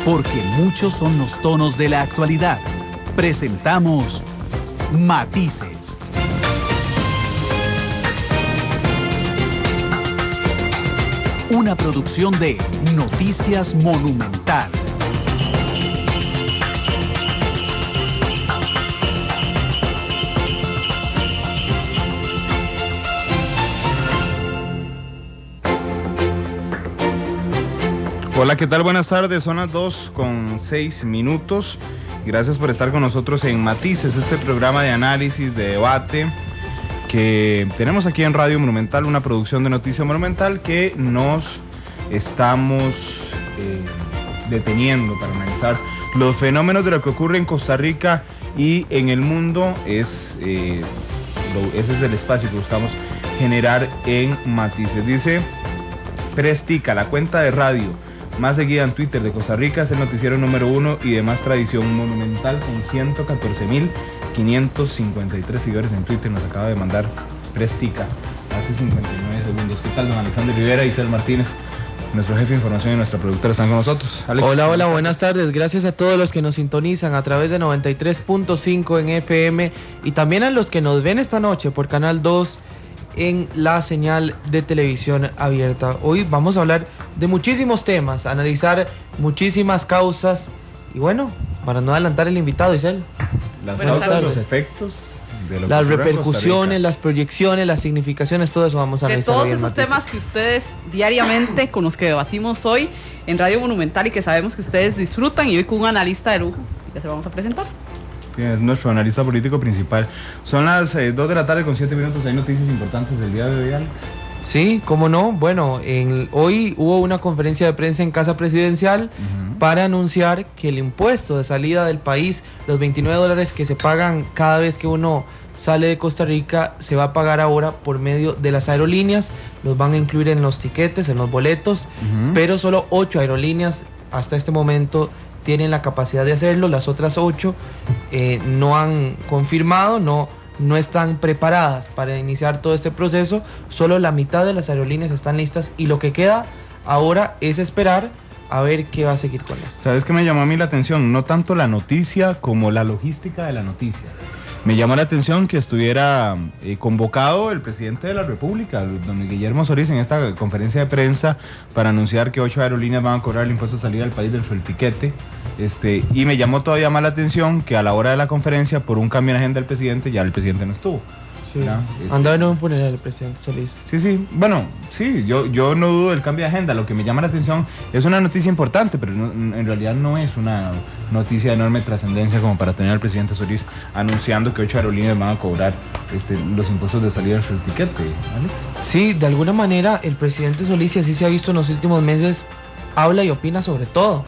porque muchos son los tonos de la actualidad. Presentamos Matices. Una producción de Noticias Monumental. Hola, ¿qué tal? Buenas tardes, son las 2:06. Gracias por estar con nosotros en Matices, este programa de análisis, de debate que tenemos aquí en Radio Monumental, una producción de Noticias Monumental que nos estamos deteniendo para analizar los fenómenos de lo que ocurre en Costa Rica y en el mundo. Ese es el espacio que buscamos generar en Matices. Dice Prestica, la cuenta de radio más seguida en Twitter de Costa Rica, es el noticiero número 1 y de más tradición monumental, con 114.553 seguidores en Twitter. Nos acaba de mandar Prestica hace 59 segundos. ¿Qué tal, don Alexander Rivera y Isel Martínez? Nuestro jefe de información y nuestra productora están con nosotros. Alex. Hola, buenas tardes. Gracias a todos los que nos sintonizan a través de 93.5 en FM y también a los que nos ven esta noche por Canal 2 en la señal de televisión abierta. Hoy vamos a hablar de muchísimos temas, analizar muchísimas causas y bueno, para no adelantar el invitado, Isel. Las causas, los efectos, de las repercusiones, las proyecciones, las significaciones, todo eso vamos a analizar. De todos esos temas que ustedes diariamente, con los que debatimos hoy en Radio Monumental y que sabemos que ustedes disfrutan, y hoy con un analista de lujo que se vamos a presentar. Sí, es nuestro analista político principal. Son las 2 de la tarde con 7 minutos. Hay noticias importantes del día de hoy, Alex. Sí, cómo no. Bueno, hoy hubo una conferencia de prensa en Casa Presidencial para anunciar que el impuesto de salida del país, los $29 que se pagan cada vez que uno sale de Costa Rica, se va a pagar ahora por medio de las aerolíneas. Los van a incluir en los tiquetes, en los boletos, pero solo 8 aerolíneas hasta este momento tienen la capacidad de hacerlo. Las otras 8 no han confirmado, no están preparadas para iniciar todo este proceso. Solo la mitad de las aerolíneas están listas y lo que queda ahora es esperar a ver qué va a seguir con esto. ¿Sabes qué me llamó a mí la atención? No tanto la noticia como la logística de la noticia. Me llamó la atención que estuviera convocado el presidente de la República, don Guillermo Solís, en esta conferencia de prensa para anunciar que 8 aerolíneas van a cobrar el impuesto de salida del país dentro del tiquete. Y me llamó todavía más la atención que a la hora de la conferencia, por un cambio en agenda del presidente, ya el presidente no estuvo. Sí. Andaba en un funeral el presidente Solís. Sí, bueno, sí, yo no dudo del cambio de agenda. Lo que me llama la atención es una noticia importante, pero en realidad no es una noticia de enorme trascendencia como para tener al presidente Solís anunciando que 8 aerolíneas van a cobrar los impuestos de salida en su tiquete, Alex. Sí, de alguna manera el presidente Solís, y así se ha visto en los últimos meses, habla y opina sobre todo,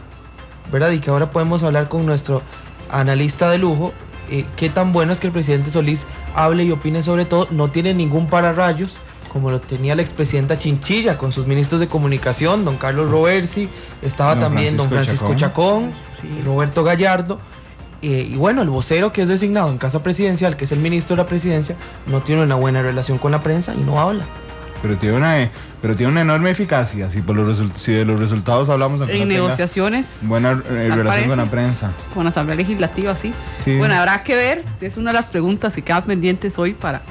¿verdad? Y que ahora podemos hablar con nuestro analista de lujo. Qué tan bueno es que el presidente Solís hable y opine sobre todo. No tiene ningún pararrayos como lo tenía la expresidenta Chinchilla con sus ministros de comunicación, don Carlos Roversi, estaba también don Francisco Chacón, sí, Roberto Gallardo, y bueno, el vocero que es designado en Casa Presidencial, que es el ministro de la presidencia, no tiene una buena relación con la prensa y no habla. Pero tiene una enorme eficacia. Si de los resultados hablamos en negociaciones, buena relación con la prensa, con la Asamblea Legislativa, sí. Bueno, habrá que ver. Es una de las preguntas que quedan pendientes hoy para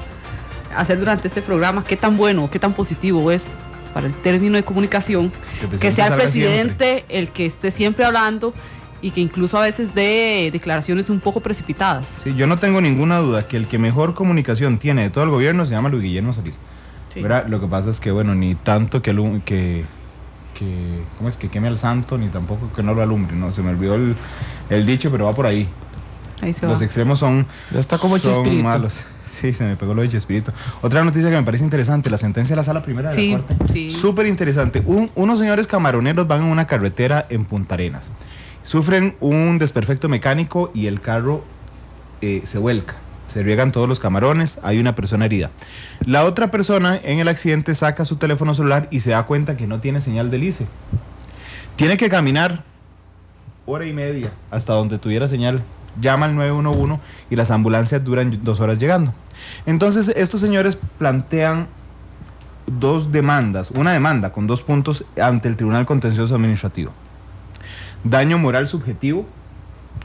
hacer durante este programa. Qué tan bueno, qué tan positivo es para el término de comunicación que sea el presidente siempre el que esté siempre hablando y que incluso a veces dé declaraciones un poco precipitadas. Sí, yo no tengo ninguna duda que el que mejor comunicación tiene de todo el gobierno se llama Luis Guillermo Solís. Sí. Lo que pasa es que, bueno, ni tanto que ¿cómo es? Que queme al santo, ni tampoco que no lo alumbre, ¿no? Se me olvidó el dicho, pero va por ahí. Los extremos son, ya está como Chespirito. Malos. Sí, se me pegó lo de Chespirito. Otra noticia que me parece interesante, la sentencia de la Sala Primera de la Corte. Sí. Súper interesante. Unos señores camaroneros van en una carretera en Punta Arenas. Sufren un desperfecto mecánico y el carro se vuelca. Se riegan todos los camarones, hay una persona herida. La otra persona en el accidente saca su teléfono celular y se da cuenta que no tiene señal del ICE. Tiene que caminar 1.5 horas hasta donde tuviera señal. Llama al 911 y las ambulancias duran 2 horas llegando. Entonces estos señores plantean 2 demandas, una demanda con 2 puntos ante el Tribunal Contencioso Administrativo. daño moral subjetivo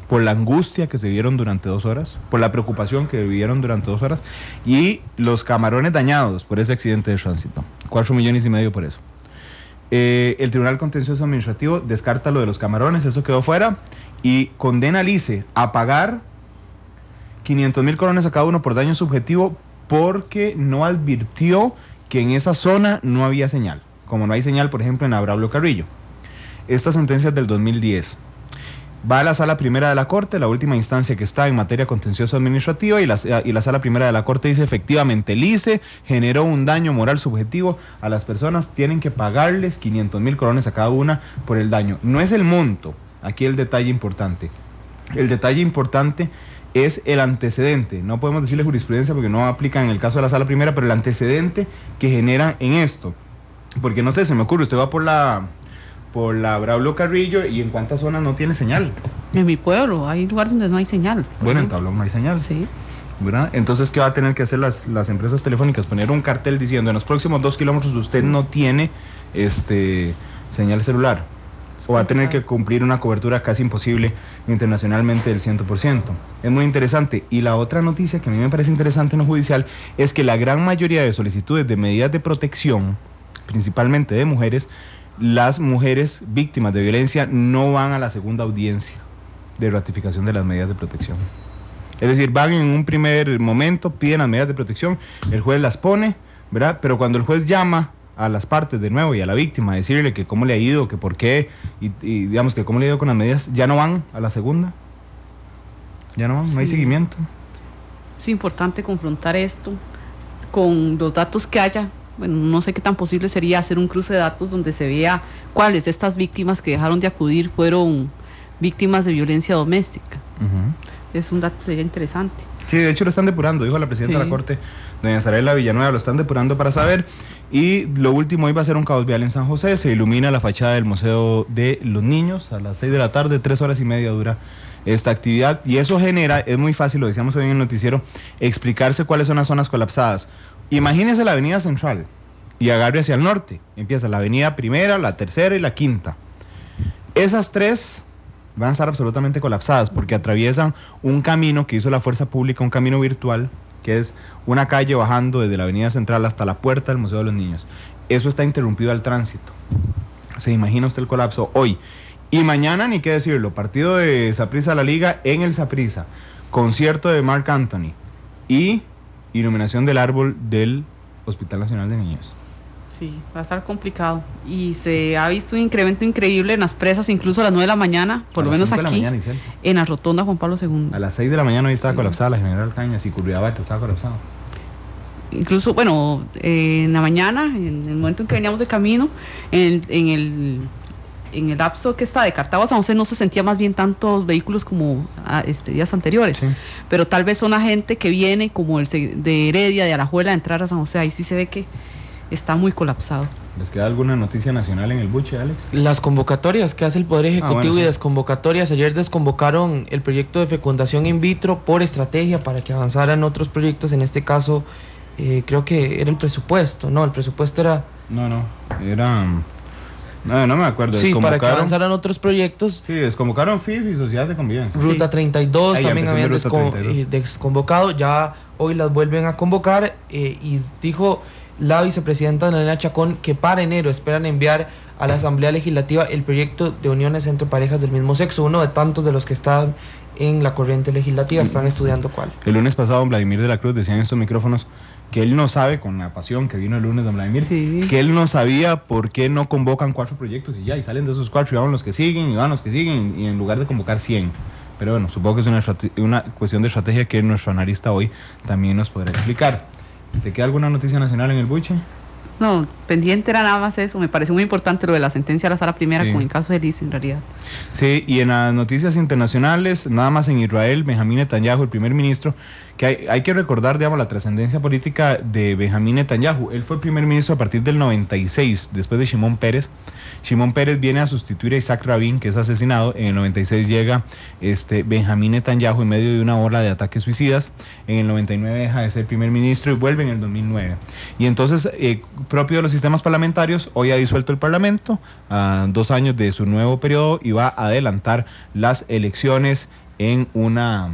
por la angustia que se vivieron durante 2 horas, por la preocupación que vivieron durante 2 horas, y los camarones dañados por ese accidente de tránsito, 4,5 millones por eso. El Tribunal Contencioso Administrativo descarta lo de los camarones, eso quedó fuera, y condena al ICE a pagar 500,000 colones a cada uno por daño subjetivo porque no advirtió que en esa zona no había señal, como no hay señal, por ejemplo, en Braulio Carrillo. Esta sentencia es del 2010. Va a la Sala Primera de la Corte, la última instancia que está en materia contencioso administrativa, y la Sala Primera de la Corte dice efectivamente el ICE generó un daño moral subjetivo a las personas, tienen que pagarles 500,000 colones a cada una por el daño. No es el monto, aquí el detalle importante. El detalle importante es el antecedente. No podemos decirle jurisprudencia porque no aplica en el caso de la Sala Primera, pero el antecedente que generan en esto. Porque no sé, se me ocurre, usted va por la Braulio Carrillo y en cuántas zonas no tiene señal. En mi pueblo hay lugares donde no hay señal. Bueno, en Tablón no hay señal. Sí. ¿Verdad? Entonces, ¿qué va a tener que hacer las empresas telefónicas? Poner un cartel diciendo en los próximos 2 kilómetros usted no tiene señal celular. O va a tener que cumplir una cobertura casi imposible internacionalmente del 100%. Es muy interesante. Y la otra noticia que a mí me parece interesante en lo judicial es que la gran mayoría de solicitudes de medidas de protección, principalmente de mujeres, las mujeres víctimas de violencia no van a la segunda audiencia de ratificación de las medidas de protección. Es decir, van en un primer momento, piden las medidas de protección, el juez las pone, ¿verdad? Pero cuando el juez llama a las partes de nuevo y a la víctima a decirle que cómo le ha ido, que por qué, y digamos que cómo le ha ido con las medidas, ya no van a la segunda. Ya no van, no hay seguimiento. Es importante confrontar esto con los datos que haya. Bueno, no sé qué tan posible sería hacer un cruce de datos donde se vea cuáles de estas víctimas que dejaron de acudir fueron víctimas de violencia doméstica. Es un dato, sería interesante. Sí, de hecho lo están depurando, dijo la presidenta de la Corte, doña Sarela Villanueva, lo están depurando para saber. Y lo último, hoy va a ser un caos vial en San José, se ilumina la fachada del Museo de los Niños a las 6 de la tarde, 3 horas y media dura esta actividad, y eso genera, es muy fácil, lo decíamos hoy en el noticiero, explicarse cuáles son las zonas colapsadas. Imagínese la avenida central y agarre hacia el norte, empieza la avenida primera, la tercera y la quinta. Esas 3 van a estar absolutamente colapsadas porque atraviesan un camino que hizo la fuerza pública, un camino virtual, que es una calle bajando desde la avenida central hasta la puerta del Museo de los Niños. Eso está interrumpido al tránsito. ¿Se imagina usted el colapso hoy? Y mañana, ni qué decirlo, partido de Saprissa a la Liga en el Saprissa, concierto de Marc Anthony y iluminación del árbol del Hospital Nacional de Niños. Sí, va a estar complicado. Y se ha visto un incremento increíble en las presas, incluso a las 9 de la mañana, por lo menos aquí, en la rotonda Juan Pablo II. A las 6 de la mañana hoy estaba colapsada la General Cañas y Curridabat estaba colapsado. Incluso, bueno, en la mañana, en el momento en que veníamos de camino, en el lapso que está de Cartago a San José no se sentía más bien tantos vehículos como días anteriores, sí. Pero tal vez son la gente que viene como de Heredia, de Alajuela, a entrar a San José, ahí sí se ve que está muy colapsado. ¿Les queda alguna noticia nacional en el buche, Alex? Las convocatorias que hace el Poder Ejecutivo y desconvocatorias. Ayer desconvocaron el proyecto de fecundación in vitro por estrategia para que avanzaran otros proyectos. En este caso, creo que era el presupuesto. No, el presupuesto era... No me acuerdo. Sí, para que avanzaran otros proyectos. Sí, desconvocaron FIF y Sociedad de Convivencia. Ruta 32 también habían desconvocado. Ya hoy las vuelven a convocar y dijo la vicepresidenta Elena Chacón que para enero esperan enviar a la Asamblea Legislativa el proyecto de uniones entre parejas del mismo sexo, uno de tantos de los que están en la corriente legislativa, están estudiando cuál. El lunes pasado don Vladimir de la Cruz decía en estos micrófonos que él no sabe, con la pasión que vino el lunes don Vladimir, sí, que él no sabía por qué no convocan 4 proyectos y salen de esos 4 y van los que siguen, y en lugar de convocar 100. Pero bueno, supongo que es una cuestión de estrategia que nuestro analista hoy también nos podrá explicar. ¿Te queda alguna noticia nacional en el buche? No, pendiente era nada más eso. Me pareció muy importante lo de la sentencia a la Sala Primera, sí, con el caso de Liz, en realidad. Sí, y en las noticias internacionales, nada más en Israel, Benjamín Netanyahu, el primer ministro, que hay que recordar, digamos, la trascendencia política de Benjamín Netanyahu. Él fue primer ministro a partir del 96, después de Shimon Peres, Shimon Peres viene a sustituir a Isaac Rabin, que es asesinado. En el 96 llega Benjamín Netanyahu en medio de una ola de ataques suicidas. En el 99 deja de ser primer ministro y vuelve en el 2009. Y entonces, propio de los sistemas parlamentarios, hoy ha disuelto el Parlamento a 2 años de su nuevo periodo y va a adelantar las elecciones en una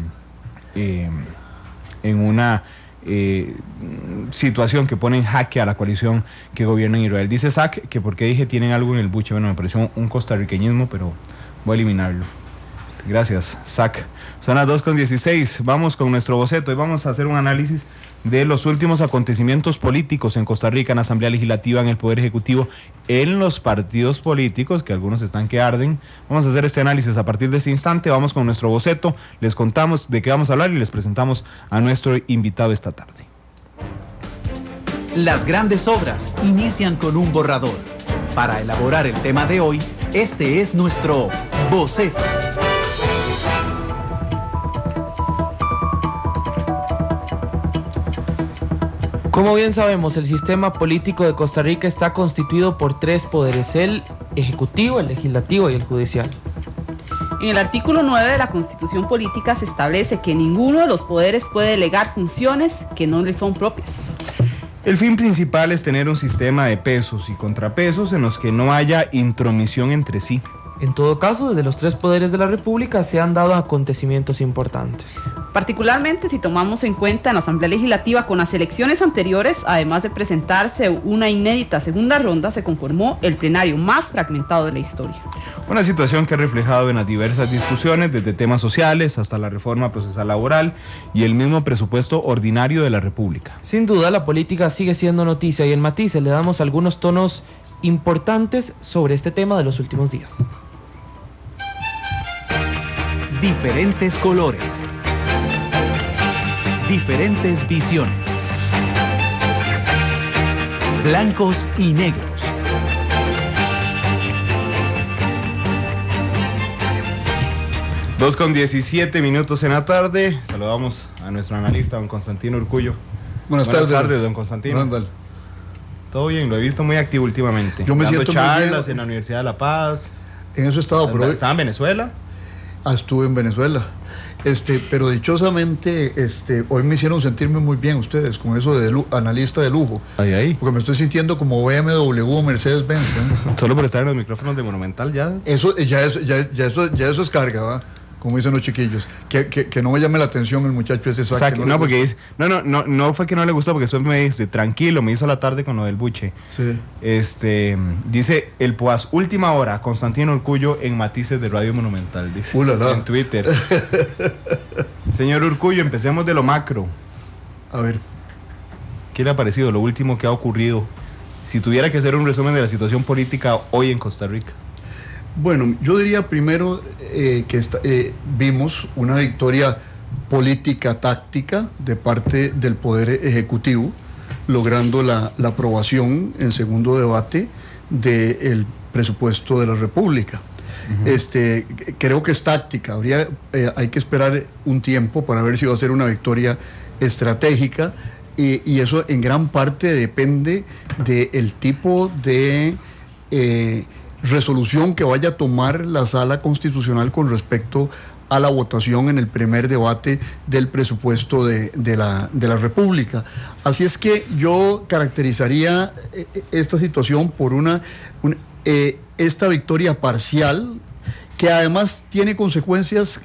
situación que pone en jaque a la coalición que gobierna en Israel. Dice Zach que porque dije tienen algo en el buche. Bueno, me pareció un costarriqueñismo, pero voy a eliminarlo. Gracias, Zach. Son las 2:16. Vamos con nuestro boceto y vamos a hacer un análisis de los últimos acontecimientos políticos en Costa Rica, en la Asamblea Legislativa, en el Poder Ejecutivo, en los partidos políticos, que algunos están que arden. Vamos a hacer este análisis a partir de este instante. Vamos con nuestro boceto, les contamos de qué vamos a hablar y les presentamos a nuestro invitado esta tarde. Las grandes obras inician con un borrador. Para elaborar el tema de hoy, este es nuestro boceto. Como bien sabemos, el sistema político de Costa Rica está constituido por 3 poderes: el ejecutivo, el legislativo y el judicial. En el artículo 9 de la Constitución Política se establece que ninguno de los poderes puede delegar funciones que no le son propias. El fin principal es tener un sistema de pesos y contrapesos en los que no haya intromisión entre sí. En todo caso, desde los 3 poderes de la República se han dado acontecimientos importantes. Particularmente si tomamos en cuenta en la Asamblea Legislativa con las elecciones anteriores, además de presentarse una inédita segunda ronda, se conformó el plenario más fragmentado de la historia. Una situación que ha reflejado en las diversas discusiones, desde temas sociales hasta la reforma procesal laboral y el mismo presupuesto ordinario de la República. Sin duda, la política sigue siendo noticia y en Matices le damos algunos tonos importantes sobre este tema de los últimos días. Diferentes colores. Diferentes visiones. Blancos y negros. Con 17 minutos en la tarde. Saludamos a nuestro analista, don Constantino Urcullo. Buenas tardes, don Constantino. Buenas. Todo bien, lo he visto muy activo últimamente. Yo me dando siento charlas en la Universidad de La Paz. En eso he estado, pero ¿Estaba en Venezuela? Estuve en Venezuela. Pero dichosamente, hoy me hicieron sentirme muy bien ustedes con eso de analista de lujo. Ahí. Porque me estoy sintiendo como BMW o Mercedes-Benz, ¿no? Solo por estar en los micrófonos de Monumental ya. Eso es carga, ¿va? Como dicen los chiquillos, que no me llame la atención el muchacho ese saque. No, porque dice, no fue que no le gustó, porque después me dice, tranquilo, me hizo la tarde con lo del buche. Sí. Dice el POAS, última hora, Constantino Urcullo en Matices de Radio Monumental, dice en Twitter. Señor Urcullo, empecemos de lo macro. A ver. ¿Qué le ha parecido lo último que ha ocurrido? Si tuviera que hacer un resumen de la situación política hoy en Costa Rica. Bueno, yo diría primero que vimos una victoria política táctica de parte del Poder Ejecutivo, logrando la aprobación en segundo debate del presupuesto de la República. Uh-huh. Creo que es táctica, hay que esperar un tiempo para ver si va a ser una victoria estratégica y eso en gran parte depende del tipo de resolución que vaya a tomar la Sala Constitucional con respecto a la votación en el primer debate del presupuesto de la República. Así es que yo caracterizaría esta situación por esta victoria parcial, que además tiene consecuencias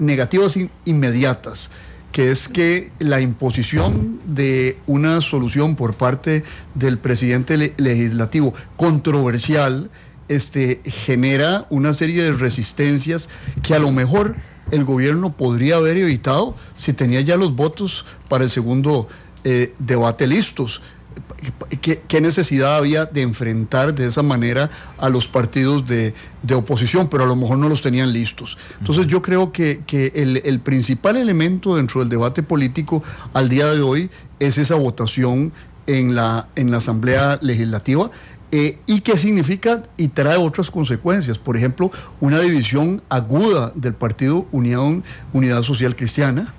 negativas inmediatas, que es que la imposición de una solución por parte del presidente legislativo controversial genera una serie de resistencias que a lo mejor el gobierno podría haber evitado si tenía ya los votos para el segundo debate listos. ¿Qué necesidad había de enfrentar de esa manera a los partidos de oposición? Pero a lo mejor no los tenían listos. Entonces yo creo que el principal elemento dentro del debate político al día de hoy es esa votación en la Asamblea Legislativa. ¿Y qué significa? Y trae otras consecuencias. Por ejemplo, una división aguda del Partido Unidad Social Cristiana,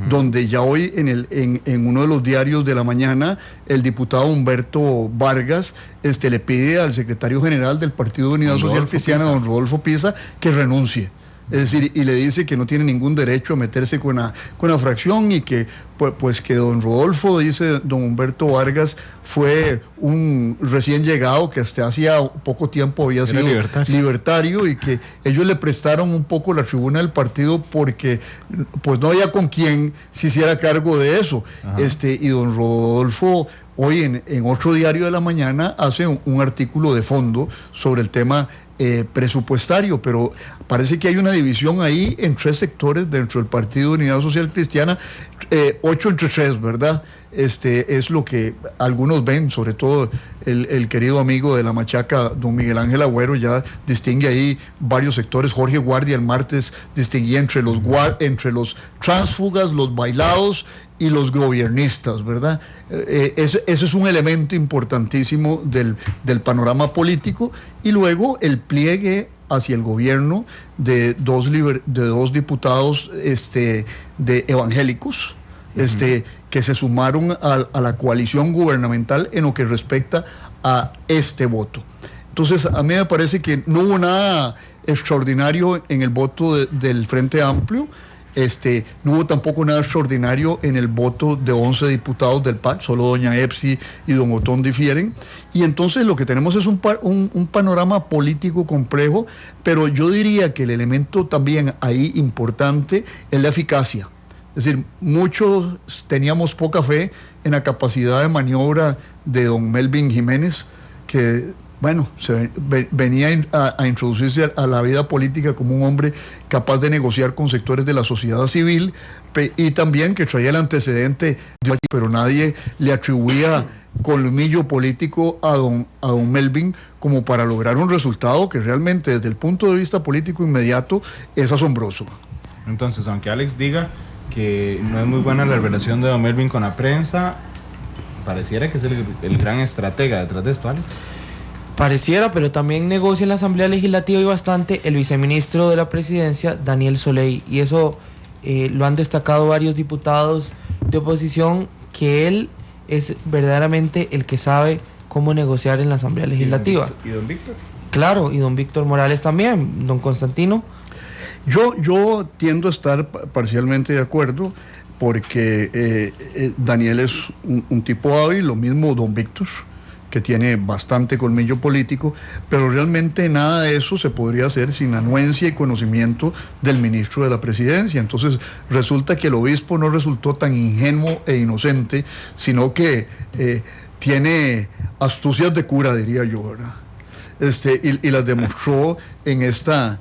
donde ya hoy en uno de los diarios de la mañana el diputado Humberto Vargas le pide al secretario general del Partido de Unidad Social Cristiana, don Rodolfo Pisa, que renuncie. Es decir, y le dice que no tiene ningún derecho a meterse con la fracción y que pues que don Rodolfo, dice don Humberto Vargas, fue un recién llegado que hasta hacía poco tiempo había sido libertario y que ellos le prestaron un poco la tribuna del partido porque pues no había con quien se hiciera cargo de eso. Y don Rodolfo hoy en otro diario de la mañana hace un artículo de fondo sobre el tema presupuestario, pero parece que hay una división ahí en 3 sectores dentro del Partido de Unidad Social Cristiana, 8 entre 3, ¿verdad? Es lo que algunos ven, sobre todo el querido amigo de la Machaca, don Miguel Ángel Agüero, ya distingue ahí varios sectores. Jorge Guardia el martes distinguía entre los tránsfugas, los bailados y los gobiernistas, ¿verdad? Ese es un elemento importantísimo del panorama político, y luego el pliegue hacia el gobierno de dos diputados de evangélicos, que se sumaron a la coalición gubernamental en lo que respecta a este voto. Entonces, a mí me parece que no hubo nada extraordinario en el voto del Frente Amplio. No hubo tampoco nada extraordinario en el voto de 11 diputados del PAC, solo doña Epsi y don Otón difieren, y entonces lo que tenemos es un panorama político complejo, pero yo diría que el elemento también ahí importante es la eficacia. Es decir, muchos teníamos poca fe en la capacidad de maniobra de don Melvin Jiménez, que bueno, venía a introducirse a la vida política como un hombre capaz de negociar con sectores de la sociedad civil, y también que traía el antecedente de, pero nadie le atribuía colmillo político a don Melvin como para lograr un resultado que realmente desde el punto de vista político inmediato es asombroso. Entonces, aunque Alex diga que no es muy buena la relación de don Melvin con la prensa, pareciera que es el gran estratega detrás de esto, Alex. Pareciera, pero también negocia en la Asamblea Legislativa y bastante el viceministro de la Presidencia, Daniel Soley, y eso lo han destacado varios diputados de oposición, que él es verdaderamente el que sabe cómo negociar en la Asamblea Legislativa. ¿Y don Víctor? Claro, y don Víctor Morales también, don Constantino. Yo tiendo a estar parcialmente de acuerdo, porque Daniel es un tipo hábil, lo mismo don Víctor, que tiene bastante colmillo político, pero realmente nada de eso se podría hacer sin anuencia y conocimiento del ministro de la Presidencia. Entonces resulta que el obispo no resultó tan ingenuo e inocente, sino que tiene astucias de cura, diría yo, ¿verdad? Y las demostró en esta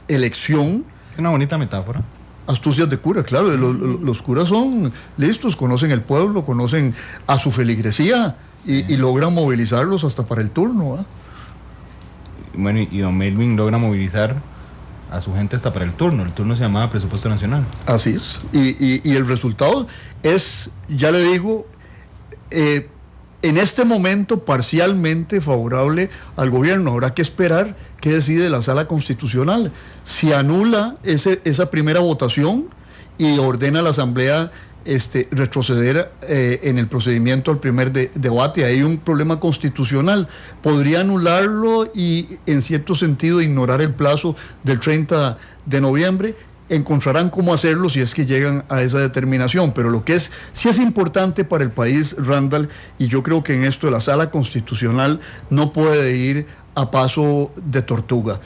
elección. Una bonita metáfora. Astucias de cura, claro, los curas son listos, conocen el pueblo, conocen a su feligresía, sí, y logran movilizarlos hasta para el turno, ¿eh? Bueno, y don Melvin logra movilizar a su gente hasta para el turno se llamaba Presupuesto Nacional. Así es, y el resultado es, ya le digo, en este momento parcialmente favorable al gobierno. Habrá que esperar qué decide la Sala Constitucional. Si anula esa primera votación y ordena a la Asamblea retroceder en el procedimiento al primer debate, hay un problema constitucional. Podría anularlo y en cierto sentido ignorar el plazo del 30 de noviembre. Encontrarán cómo hacerlo si es que llegan a esa determinación, pero lo que sí es importante para el país, Randall, y yo creo que en esto la Sala Constitucional no puede ir a paso de tortuga.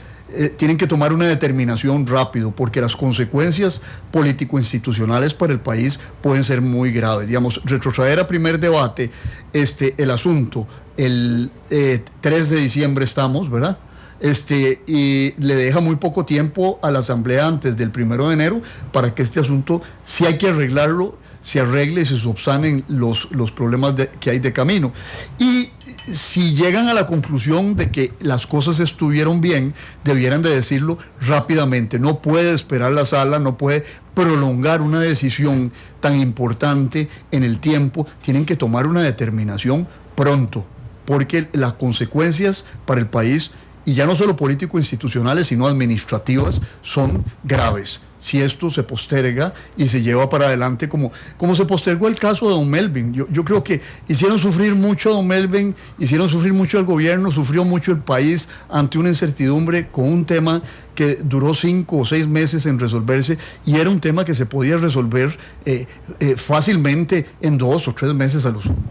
Tienen que tomar una determinación rápido, porque las consecuencias político-institucionales para el país pueden ser muy graves. Digamos, retrotraer a primer debate el asunto, el 3 de diciembre estamos, ¿verdad? Y le deja muy poco tiempo a la Asamblea antes del 1 de enero para que este asunto, si hay que arreglarlo, se arregle y se subsanen los problemas que hay de camino. Y si llegan a la conclusión de que las cosas estuvieron bien, debieran de decirlo rápidamente. No puede esperar la sala, no puede prolongar una decisión tan importante en el tiempo. Tienen que tomar una determinación pronto, porque las consecuencias para el país, y ya no solo político-institucionales, sino administrativas, son graves. si esto se posterga y se lleva para adelante como se postergó el caso de don Melvin. Yo creo que hicieron sufrir mucho a don Melvin, hicieron sufrir mucho al gobierno, sufrió mucho el país ante una incertidumbre con un tema que duró 5 o 6 meses en resolverse, y era un tema que se podía resolver fácilmente en 2 o 3 meses a lo sumo.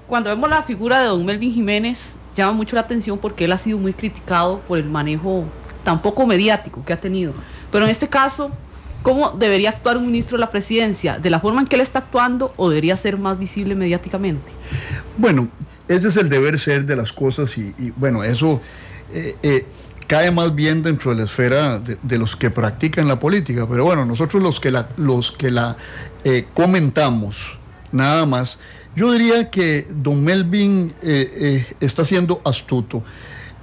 Cuando vemos la figura de don Melvin Jiménez, llama mucho la atención porque él ha sido muy criticado por el manejo tan poco mediático que ha tenido. Pero en este caso, ¿cómo debería actuar un ministro de la presidencia? ¿De la forma en que él está actuando o debería ser más visible mediáticamente? Bueno, ese es el deber ser de las cosas y bueno, eso cae más bien dentro de la esfera de los que practican la política. Pero bueno, nosotros los que la comentamos, nada más. Yo diría que don Melvin está siendo astuto.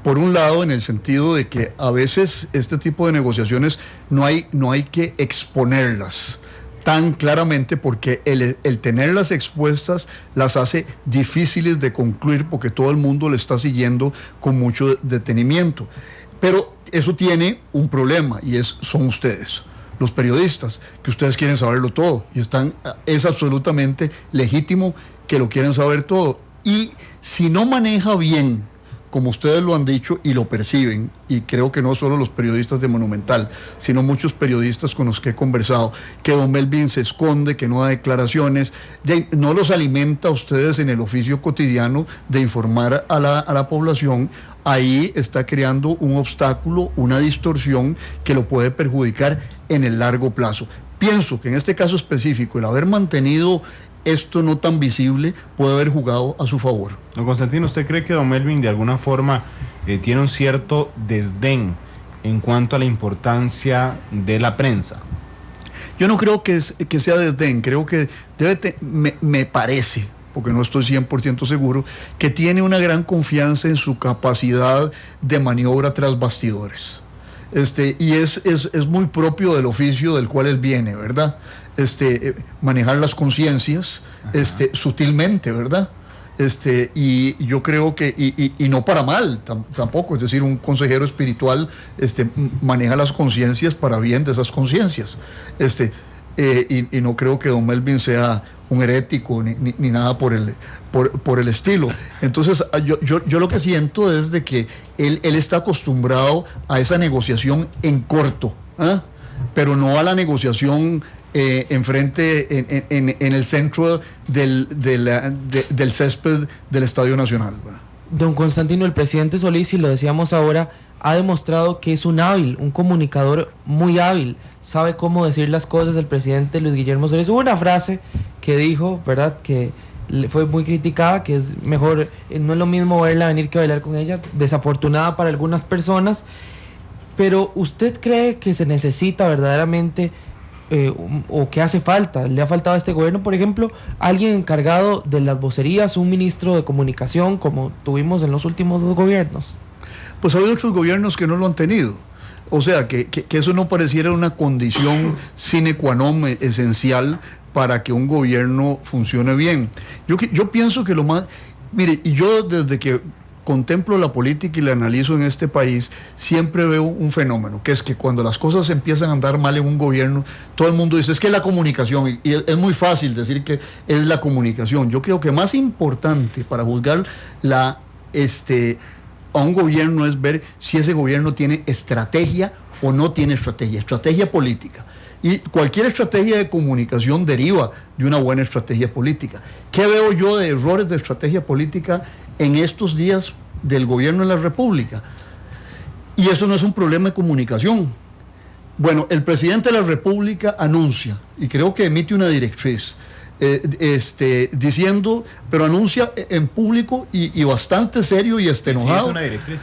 Por un lado, en el sentido de que a veces este tipo de negociaciones no hay que exponerlas tan claramente, porque el tenerlas expuestas las hace difíciles de concluir, porque todo el mundo le está siguiendo con mucho detenimiento. Pero eso tiene un problema, y son ustedes, los periodistas, que ustedes quieren saberlo todo, y es absolutamente legítimo que lo quieran saber todo. Y si no maneja bien, como ustedes lo han dicho y lo perciben, y creo que no solo los periodistas de Monumental, sino muchos periodistas con los que he conversado, que don Melvin se esconde, que no da declaraciones, no los alimenta a ustedes en el oficio cotidiano de informar a la población, ahí está creando un obstáculo, una distorsión que lo puede perjudicar en el largo plazo. Pienso que en este caso específico, el haber mantenido esto no tan visible puede haber jugado a su favor. Don Constantino, ¿usted cree que don Melvin de alguna forma tiene un cierto desdén en cuanto a la importancia de la prensa? Yo no creo que sea desdén, creo que me parece, porque no estoy 100% seguro, que tiene una gran confianza en su capacidad de maniobra tras bastidores. Y es muy propio del oficio del cual él viene, ¿verdad? Manejar las conciencias sutilmente, ¿verdad? Y yo creo que, y no para mal tampoco, es decir, un consejero espiritual maneja las conciencias para bien de esas conciencias. Y no creo que don Melvin sea un herético ni nada por el estilo. Entonces yo lo que siento es de que él está acostumbrado a esa negociación en corto, pero no a la negociación enfrente en el centro del césped del Estadio Nacional. Don Constantino, el presidente Solís, y lo decíamos ahora, ha demostrado que es un comunicador muy hábil, sabe cómo decir las cosas. El presidente Luis Guillermo Solís, hubo una frase que dijo, ¿verdad?, que fue muy criticada, que es mejor, no es lo mismo verla venir que bailar con ella, desafortunada para algunas personas. Pero ¿usted cree que se necesita verdaderamente o que hace falta, le ha faltado a este gobierno, por ejemplo, alguien encargado de las vocerías, un ministro de comunicación como tuvimos en los últimos 2 gobiernos? Pues hay otros gobiernos que no lo han tenido. O sea, que eso no pareciera una condición sine qua non esencial para que un gobierno funcione bien. Yo pienso que lo más... Mire, y yo desde que contemplo la política y la analizo en este país, siempre veo un fenómeno, que es que cuando las cosas empiezan a andar mal en un gobierno, todo el mundo dice, es que es la comunicación, y es muy fácil decir que es la comunicación. Yo creo que más importante para juzgar a un gobierno es ver si ese gobierno tiene estrategia o no tiene estrategia política. Y cualquier estrategia de comunicación deriva de una buena estrategia política. ¿Qué veo yo de errores de estrategia política en estos días del gobierno de la República? Y eso no es un problema de comunicación. Bueno, el presidente de la República anuncia, y creo que emite una directriz, diciendo, pero anuncia en público y bastante serio y enojado. Sí, es una directriz.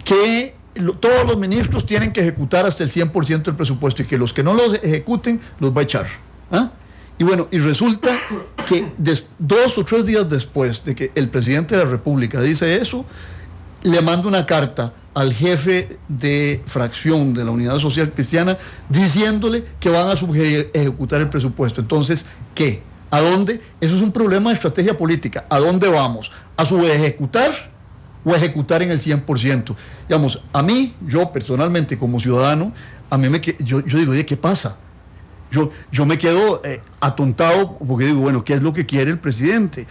Que todos los ministros tienen que ejecutar hasta el 100% del presupuesto, y que los que no los ejecuten los va a echar. Y bueno, y resulta que 2 o 3 días después de que el presidente de la República dice eso, le manda una carta al jefe de fracción de la Unidad Social Cristiana diciéndole que van a ejecutar el presupuesto. Entonces, ¿qué? ¿A dónde? Eso es un problema de estrategia política. ¿A dónde vamos? ¿A subejecutar o ejecutar en el 100%? Digamos, a mí, yo personalmente como ciudadano, yo digo, oye, ¿qué pasa? Yo me quedo atontado porque digo, bueno, ¿qué es lo que quiere el presidente?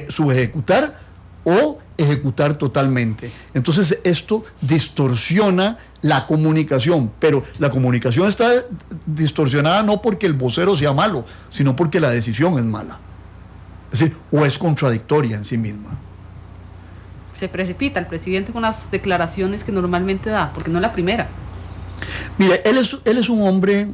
¿Subejecutar o ejecutar totalmente? Entonces esto distorsiona la comunicación, pero la comunicación está distorsionada no porque el vocero sea malo, sino porque la decisión es mala. Es decir, o es contradictoria en sí misma. Se precipita el presidente con las declaraciones que normalmente da, porque no es la primera. Mire, él es un hombre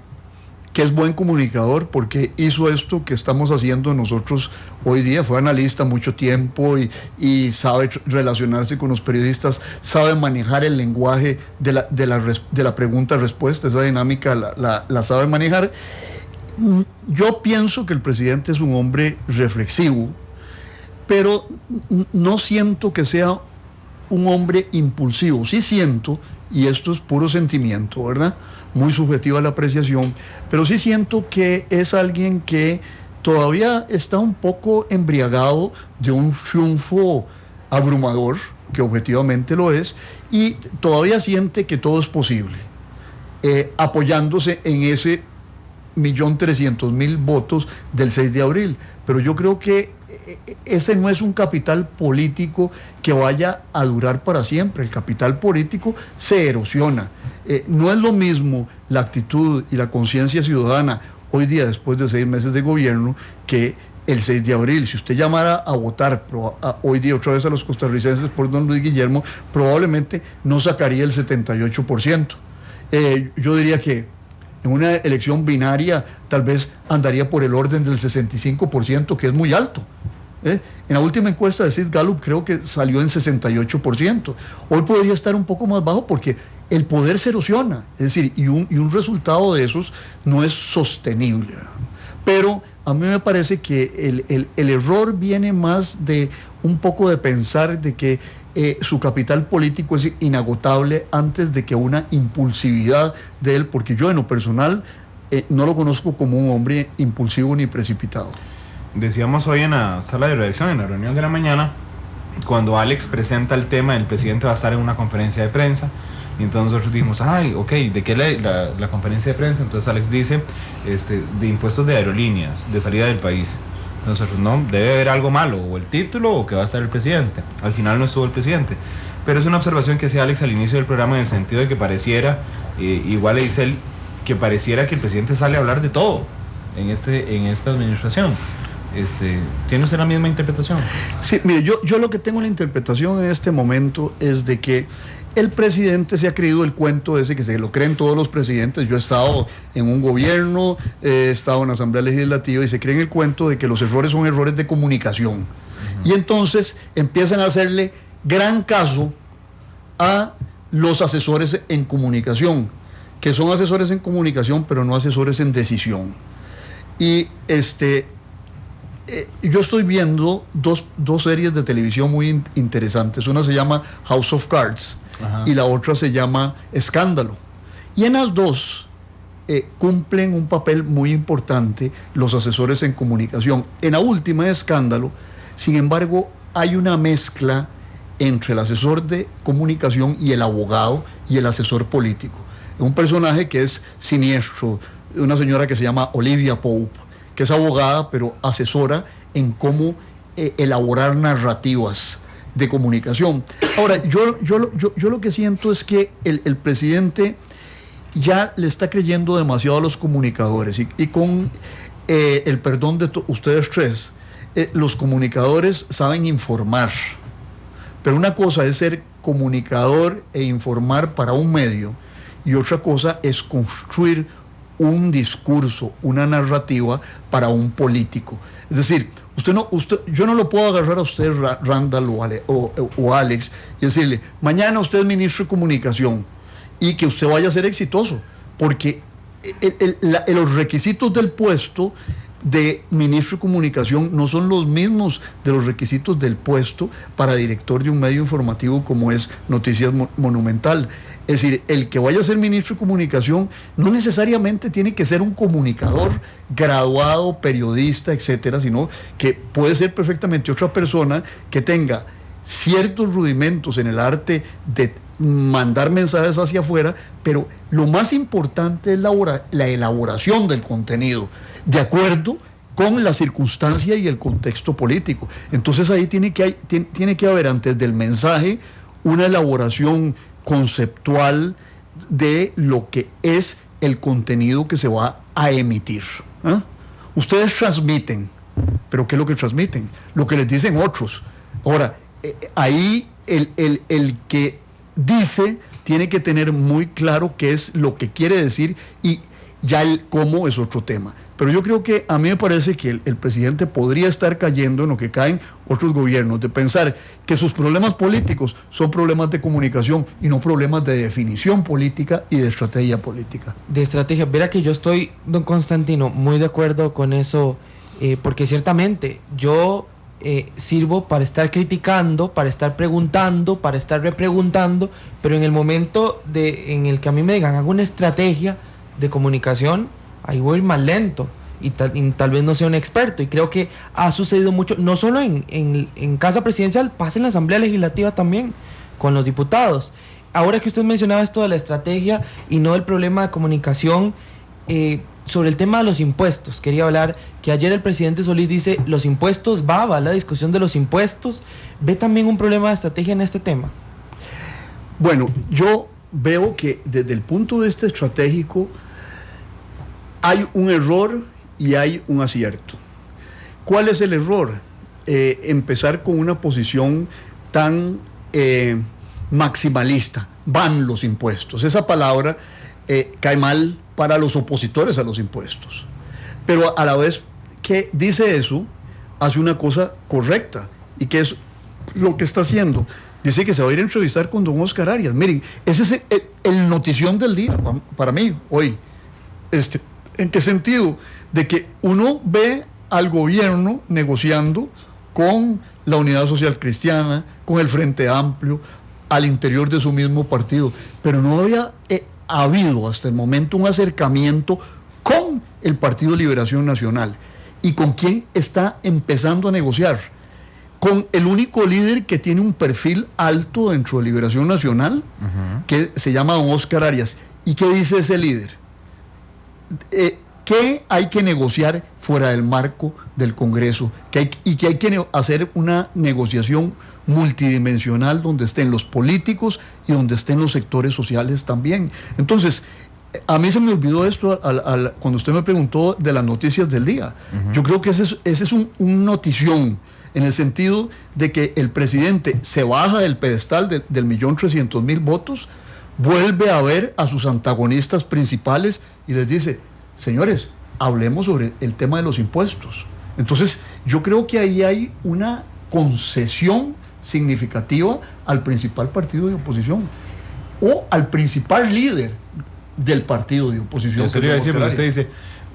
que es buen comunicador porque hizo esto que estamos haciendo nosotros hoy día, fue analista mucho tiempo y sabe relacionarse con los periodistas, sabe manejar el lenguaje de la pregunta-respuesta, esa dinámica la sabe manejar. Yo pienso que el presidente es un hombre reflexivo, pero no siento que sea un hombre impulsivo. Sí siento, y esto es puro sentimiento, ¿verdad?, muy subjetiva la apreciación, pero sí siento que es alguien que todavía está un poco embriagado de un triunfo abrumador, que objetivamente lo es, y todavía siente que todo es posible, apoyándose en ese 1.300.000 votos del 6 de abril. Pero yo creo que ese no es un capital político que vaya a durar para siempre. El capital político se erosiona. No es lo mismo la actitud y la conciencia ciudadana hoy día, después de 6 meses de gobierno, que el 6 de abril. Si usted llamara a votar hoy día otra vez a los costarricenses por don Luis Guillermo, probablemente no sacaría el 78%. Yo diría que en una elección binaria tal vez andaría por el orden del 65%, que es muy alto. En la última encuesta de Sid Gallup creo que salió en 68%. Hoy podría estar un poco más bajo porque el poder se erosiona, es decir, y un resultado de esos no es sostenible. Pero a mí me parece que el error viene más de un poco de pensar de que su capital político es inagotable antes de que una impulsividad de él, porque yo en lo personal no lo conozco como un hombre impulsivo ni precipitado. Decíamos hoy en la sala de redacción, en la reunión de la mañana, cuando Alex presenta el tema, el presidente va a estar en una conferencia de prensa, y entonces nosotros dijimos, ay, ok, ¿de qué la conferencia de prensa? Entonces Alex dice, de impuestos de aerolíneas, de salida del país. Nosotros, no, debe haber algo malo, o el título, o que va a estar el presidente. Al final no estuvo el presidente. Pero es una observación que hacía Alex al inicio del programa, en el sentido de que pareciera, igual le dice él, que pareciera que el presidente sale a hablar de todo en esta administración. ¿Tiene usted la misma interpretación? Sí, mire, yo lo que tengo la interpretación en este momento es de que el presidente se ha creído el cuento ese que se lo creen todos los presidentes. Yo he estado en un gobierno, he estado en la Asamblea Legislativa, y se creen el cuento de que los errores son errores de comunicación. Y entonces empiezan a hacerle gran caso a los asesores en comunicación, que son asesores en comunicación, pero no asesores en decisión. Y yo estoy viendo dos series de televisión muy interesantes. Una se llama House of Cards. Ajá. Y la otra se llama Escándalo. Y en las dos cumplen un papel muy importante los asesores en comunicación. En la última, Escándalo, sin embargo, hay una mezcla entre el asesor de comunicación y el abogado y el asesor político. Un personaje que es siniestro, una señora que se llama Olivia Pope, que es abogada, pero asesora en cómo elaborar narrativas de comunicación. Ahora, yo lo que siento es que el presidente ya le está creyendo demasiado a los comunicadores, y con el perdón de ustedes tres, los comunicadores saben informar, pero una cosa es ser comunicador e informar para un medio, y otra cosa es construir un discurso, una narrativa para un político. Es decir, yo no lo puedo agarrar a usted, Randall o Alex, y decirle, mañana usted es ministro de comunicación, y que usted vaya a ser exitoso, porque los requisitos del puesto de ministro de comunicación no son los mismos de los requisitos del puesto para director de un medio informativo como es Noticias Monumental. Es decir, el que vaya a ser ministro de comunicación no necesariamente tiene que ser un comunicador graduado, periodista, etcétera, sino que puede ser perfectamente otra persona que tenga ciertos rudimentos en el arte de mandar mensajes hacia afuera, pero lo más importante es la elaboración del contenido, de acuerdo con la circunstancia y el contexto político. Entonces ahí tiene que haber antes del mensaje una elaboración conceptual de lo que es el contenido que se va a emitir. ¿Ah? Ustedes transmiten, pero ¿qué es lo que transmiten? Lo que les dicen otros. Ahora, ahí el que dice tiene que tener muy claro qué es lo que quiere decir, y ya el cómo es otro tema. Pero yo creo que a mí me parece que el presidente podría estar cayendo en lo que caen otros gobiernos, de pensar que sus problemas políticos son problemas de comunicación y no problemas de definición política y de estrategia política. De estrategia, verá que yo estoy, don Constantino, muy de acuerdo con eso, porque ciertamente yo sirvo para estar criticando, para estar preguntando, para estar repreguntando, pero en el momento en el que a mí me digan hago una estrategia de comunicación, ahí voy a ir más lento y tal vez no sea un experto, y creo que ha sucedido mucho, no solo en Casa Presidencial, pasa en la Asamblea Legislativa también, con los diputados. Ahora que usted mencionaba esto de la estrategia y no del problema de comunicación, sobre el tema de los impuestos, quería hablar que ayer el presidente Solís dice, los impuestos va la discusión de los impuestos, ¿ve también un problema de estrategia en este tema? Bueno, yo veo que desde el punto de vista estratégico hay un error y hay un acierto. ¿Cuál es el error? Empezar con una posición tan maximalista. Van los impuestos. Esa palabra cae mal para los opositores a los impuestos. Pero a la vez que dice eso, hace una cosa correcta. ¿Y qué es lo que está haciendo? Dice que se va a ir a entrevistar con don Oscar Arias. Miren, ese es el notición del día para mí hoy. ¿En qué sentido? De que uno ve al gobierno negociando con la Unidad Social Cristiana, con el Frente Amplio, al interior de su mismo partido, pero no había habido hasta el momento un acercamiento con el Partido Liberación Nacional. ¿Y con quién está empezando a negociar? Con el único líder que tiene un perfil alto dentro de Liberación Nacional, que se llama don Oscar Arias. ¿Y qué dice ese líder? Que hay que negociar fuera del marco del Congreso, que hay que hacer una negociación multidimensional donde estén los políticos y donde estén los sectores sociales también. Entonces, a mí se me olvidó esto cuando usted me preguntó de las noticias del día. Yo creo que ese es un notición, en el sentido de que el presidente se baja del pedestal del 1.300.000 votos, vuelve a ver a sus antagonistas principales y les dice, señores, hablemos sobre el tema de los impuestos. Entonces, yo creo que ahí hay una concesión significativa al principal partido de oposición o al principal líder del partido de oposición. Yo le iba a decir, pero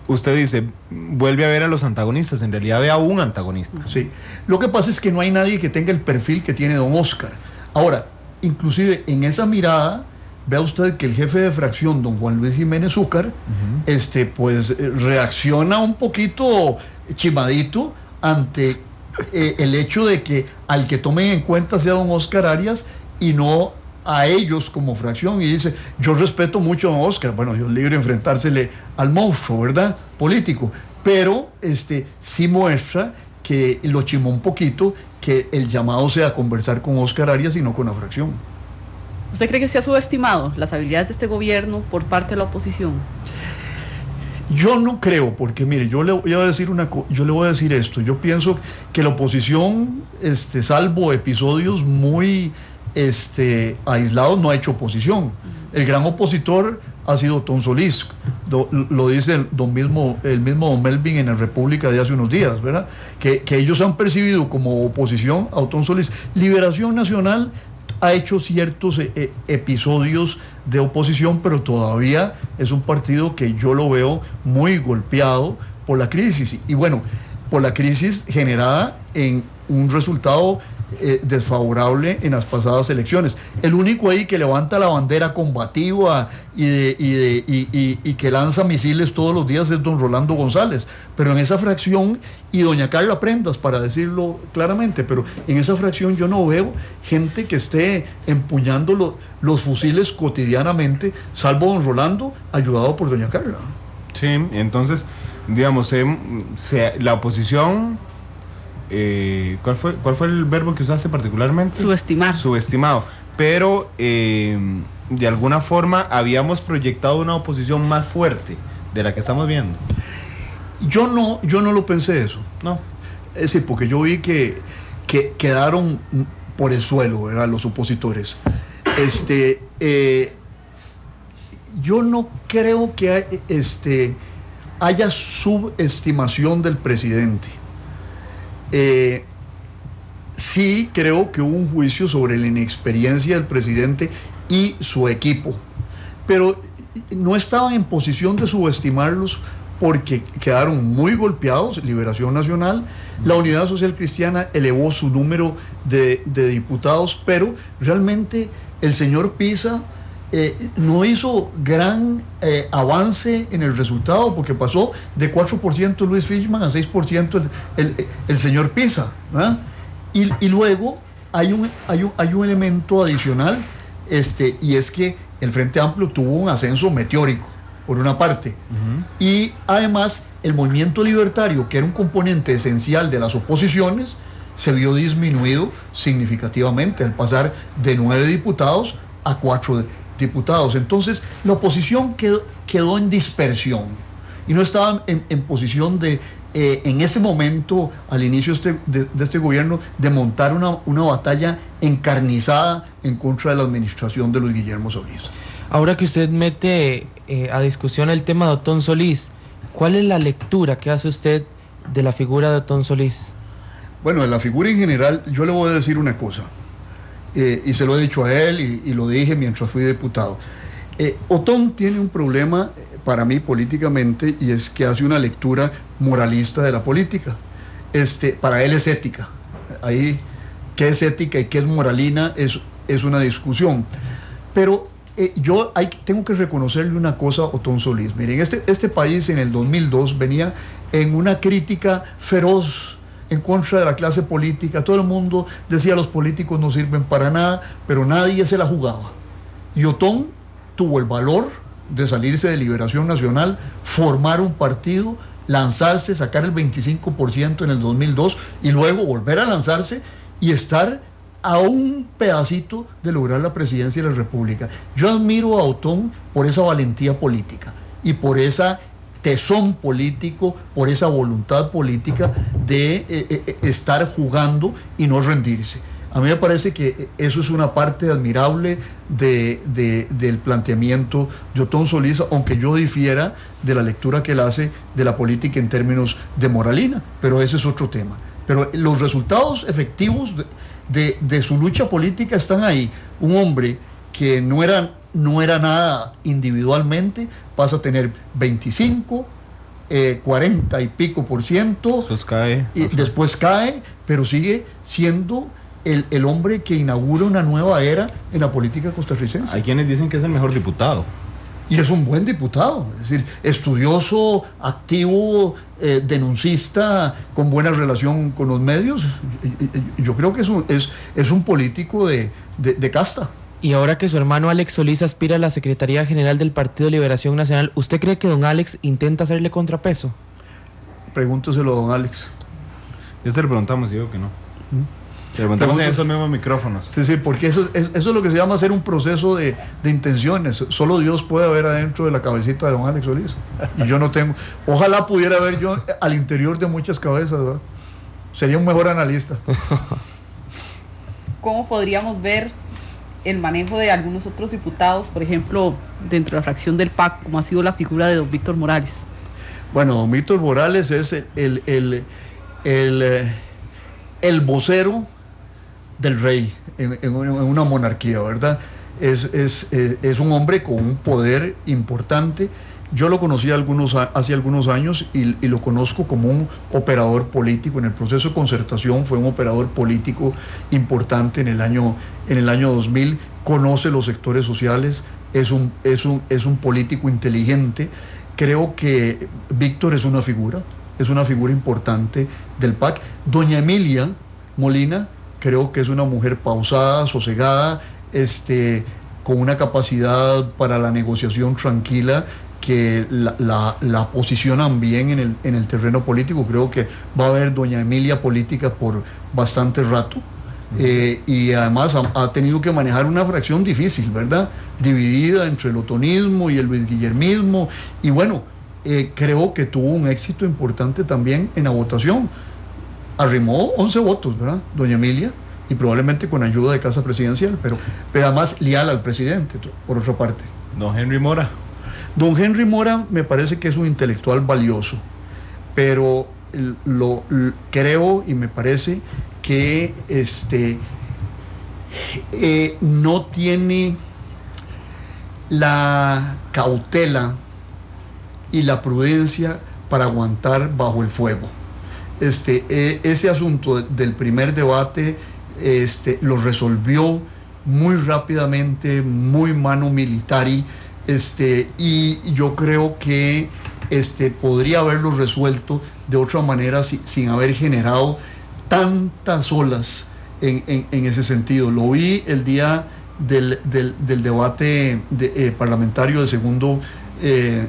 usted dice, vuelve a ver a los antagonistas, en realidad ve a un antagonista. Sí, lo que pasa es que no hay nadie que tenga el perfil que tiene don Oscar. Ahora, inclusive en esa mirada, vea usted que el jefe de fracción, don Juan Luis Jiménez Zúcar, pues reacciona un poquito chimadito ante el hecho de que al que tomen en cuenta sea don Oscar Arias y no a ellos como fracción, y dice, yo respeto mucho a don Oscar, bueno, yo es libre de enfrentársele al monstruo, ¿verdad?, político, pero sí muestra que lo chimó un poquito, que el llamado sea a conversar con Oscar Arias y no con la fracción. ¿Usted cree que se ha subestimado las habilidades de este gobierno por parte de la oposición? Yo no creo, porque mire, yo le voy a decir esto. Yo pienso que la oposición, salvo episodios muy aislados, no ha hecho oposición. El gran opositor ha sido Tom Solís, lo dice el mismo don Melvin en la República de hace unos días, ¿verdad? Que ellos han percibido como oposición a Tom Solís. Liberación Nacional ha hecho ciertos episodios de oposición, pero todavía es un partido que yo lo veo muy golpeado por la crisis. Y bueno, por la crisis generada en un resultado desfavorable en las pasadas elecciones. El único ahí que levanta la bandera combativa y que lanza misiles todos los días es don Rolando González, pero en esa fracción, y doña Carla Prendas, para decirlo claramente, pero en esa fracción yo no veo gente que esté empuñando los fusiles cotidianamente, salvo don Rolando, ayudado por doña Carla. Sí, entonces, digamos, la oposición, ¿cuál fue el verbo que usaste particularmente? Subestimar. Subestimado, pero de alguna forma habíamos proyectado una oposición más fuerte de la que estamos viendo. Yo no lo pensé eso. No. Es decir, porque yo vi que quedaron por el suelo, ¿verdad?, los opositores. Yo no creo que haya subestimación del presidente. Sí creo que hubo un juicio sobre la inexperiencia del presidente y su equipo, pero no estaban en posición de subestimarlos porque quedaron muy golpeados. Liberación Nacional, la Unidad Social Cristiana elevó su número de diputados, pero realmente el señor Pisa no hizo gran avance en el resultado, porque pasó de 4% Luis Fishman a 6% el señor Pisa, ¿verdad? Y luego hay un elemento adicional, y es que el Frente Amplio tuvo un ascenso meteórico, por una parte, y además el movimiento libertario, que era un componente esencial de las oposiciones, se vio disminuido significativamente al pasar de 9 diputados a 4 diputados. Entonces la oposición quedó en dispersión y no estaba en posición de, en ese momento, al inicio de este gobierno, de montar una batalla encarnizada en contra de la administración de Luis Guillermo Solís. Ahora que usted mete a discusión el tema de Otón Solís, ¿cuál es la lectura que hace usted de la figura de Otón Solís? Bueno, de la figura en general, yo le voy a decir una cosa, y se lo he dicho a él y lo dije mientras fui diputado. Otón tiene un problema para mí políticamente, y es que hace una lectura moralista de la política. Para él es ética. Ahí, qué es ética y qué es moralina es una discusión. Pero yo tengo que reconocerle una cosa a Otón Solís. Miren, este país en el 2002 venía en una crítica feroz en contra de la clase política. Todo el mundo decía los políticos no sirven para nada, pero nadie se la jugaba. Y Otón tuvo el valor de salirse de Liberación Nacional, formar un partido, lanzarse, sacar el 25% en el 2002 y luego volver a lanzarse y estar a un pedacito de lograr la presidencia de la República. Yo admiro a Otón por esa valentía política y por esa tesón político, por esa voluntad política de estar jugando y no rendirse. A mí me parece que eso es una parte admirable del planteamiento de Otón Solís, aunque yo difiera de la lectura que él hace de la política en términos de moralina, pero ese es otro tema. Pero los resultados efectivos de su lucha política están ahí. Un hombre que no era nada individualmente, pasa a tener 25, 40 y pico %. Después cae, pero sigue siendo el hombre que inaugura una nueva era en la política costarricense. Hay quienes dicen que es el mejor diputado. Y es un buen diputado, es decir, estudioso, activo, denuncista, con buena relación con los medios. Yo creo que es un político de casta. Y ahora que su hermano Alex Solís aspira a la Secretaría General del Partido Liberación Nacional, ¿usted cree que don Alex intenta hacerle contrapeso? Pregúnteselo a don Alex. Ya se le preguntamos y digo que no. Le preguntamos en esos mismos micrófonos. Sí, porque eso es lo que se llama hacer un proceso de intenciones. Solo Dios puede ver adentro de la cabecita de don Alex Solís. Y yo no tengo. Ojalá pudiera ver yo al interior de muchas cabezas, ¿verdad? Sería un mejor analista. ¿Cómo podríamos ver el manejo de algunos otros diputados, por ejemplo, dentro de la fracción del PAC, como ha sido la figura de don Víctor Morales? Bueno, don Víctor Morales es el vocero del rey en una monarquía, ¿verdad? Es un hombre con un poder importante Yo lo conocí hace algunos años y lo conozco como un operador político. En el proceso de concertación fue un operador político importante en el año 2000, conoce los sectores sociales, es un político inteligente. Creo que Víctor es una figura importante del PAC. Doña Emilia Molina, creo que es una mujer pausada, sosegada, con una capacidad para la negociación tranquila, que la posicionan bien en el terreno político. Creo que va a haber doña Emilia política por bastante rato. Y además ha tenido que manejar una fracción difícil, ¿verdad? Dividida entre el otonismo y el luisguillermismo. Y bueno, creo que tuvo un éxito importante también en la votación. Arrimó 11 votos, ¿verdad? Doña Emilia, y probablemente con ayuda de Casa Presidencial, pero además leal al presidente, por otra parte. Don Henry Mora. Don Henry Mora me parece que es un intelectual valioso, pero creo y me parece que no tiene la cautela y la prudencia para aguantar bajo el fuego. Ese asunto del primer debate lo resolvió muy rápidamente, muy mano militari, y yo creo que podría haberlo resuelto de otra manera sin haber generado tantas olas en ese sentido. Lo vi el día del debate parlamentario, del segundo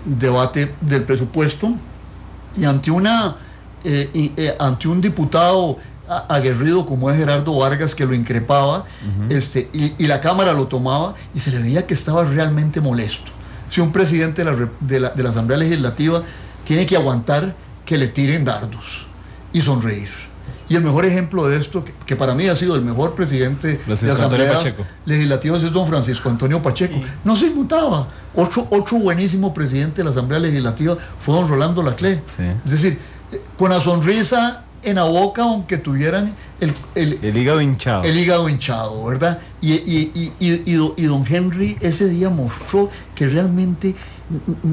debate del presupuesto, y ante un diputado aguerrido como es Gerardo Vargas, que lo increpaba, y la Cámara lo tomaba y se le veía que estaba realmente molesto. Si un presidente de la Asamblea Legislativa tiene que aguantar que le tiren dardos y sonreír. Y el mejor ejemplo de esto, que para mí ha sido el mejor presidente de asambleas legislativas, es don Francisco Antonio Pacheco. Sí. No se inmutaba. Otro buenísimo presidente de la Asamblea Legislativa fue don Rolando Laclé. Sí. Es decir, con la sonrisa en la boca, aunque tuvieran el hígado hinchado. El hígado hinchado, ¿verdad? Y don Henry ese día mostró que realmente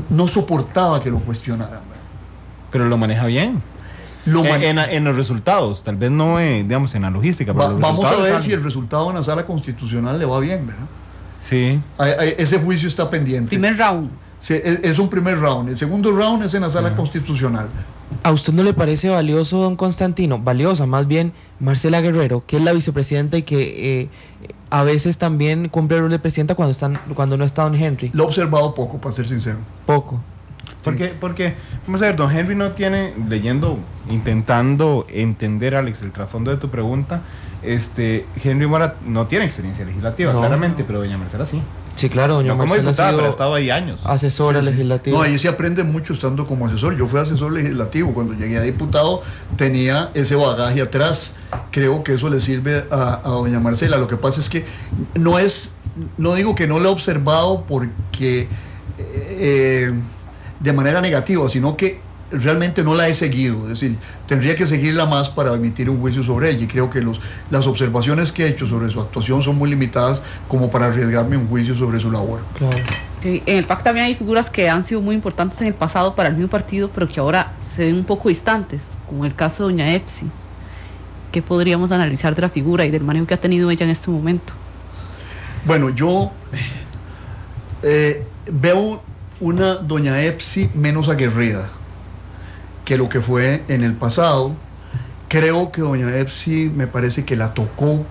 no soportaba que lo cuestionaran, ¿verdad? Pero lo maneja bien. En los resultados, tal vez no digamos en la logística, pero vamos a ver si el resultado en la sala constitucional le va bien, ¿verdad? Sí. Ese juicio está pendiente. Primer round. Sí, es un primer round. El segundo round es en la sala constitucional. ¿A usted no le parece valioso, don Constantino? Valiosa, más bien, Marcela Guerrero, que es la vicepresidenta y que a veces también cumple el rol de presidenta cuando no está don Henry. Lo he observado poco, para ser sincero. Poco. Porque, vamos a ver, don Henry no tiene, intentando entender, Alex, el trasfondo de tu pregunta, Henry Mora no tiene experiencia legislativa, no, claramente, pero doña Marcela sí. Sí, claro, doña Marcela como diputada, pero ha estado ahí años. Asesora legislativa. No, ahí se aprende mucho estando como asesor. Yo fui asesor legislativo. Cuando llegué a diputado tenía ese bagaje atrás. Creo que eso le sirve a doña Marcela. Lo que pasa es que no digo que no lo he observado porque de manera negativa, sino que realmente no la he seguido. Es decir, tendría que seguirla más para emitir un juicio sobre ella, y creo que las observaciones que he hecho sobre su actuación son muy limitadas como para arriesgarme un juicio sobre su labor. Claro. En el PAC también hay figuras que han sido muy importantes en el pasado para el mismo partido, pero que ahora se ven un poco distantes, como el caso de doña Epsi. ¿Qué podríamos analizar de la figura y del manejo que ha tenido ella en este momento? Bueno, yo veo una doña Epsi menos aguerrida que lo que fue en el pasado. Creo que doña Epsi me parece que la tocó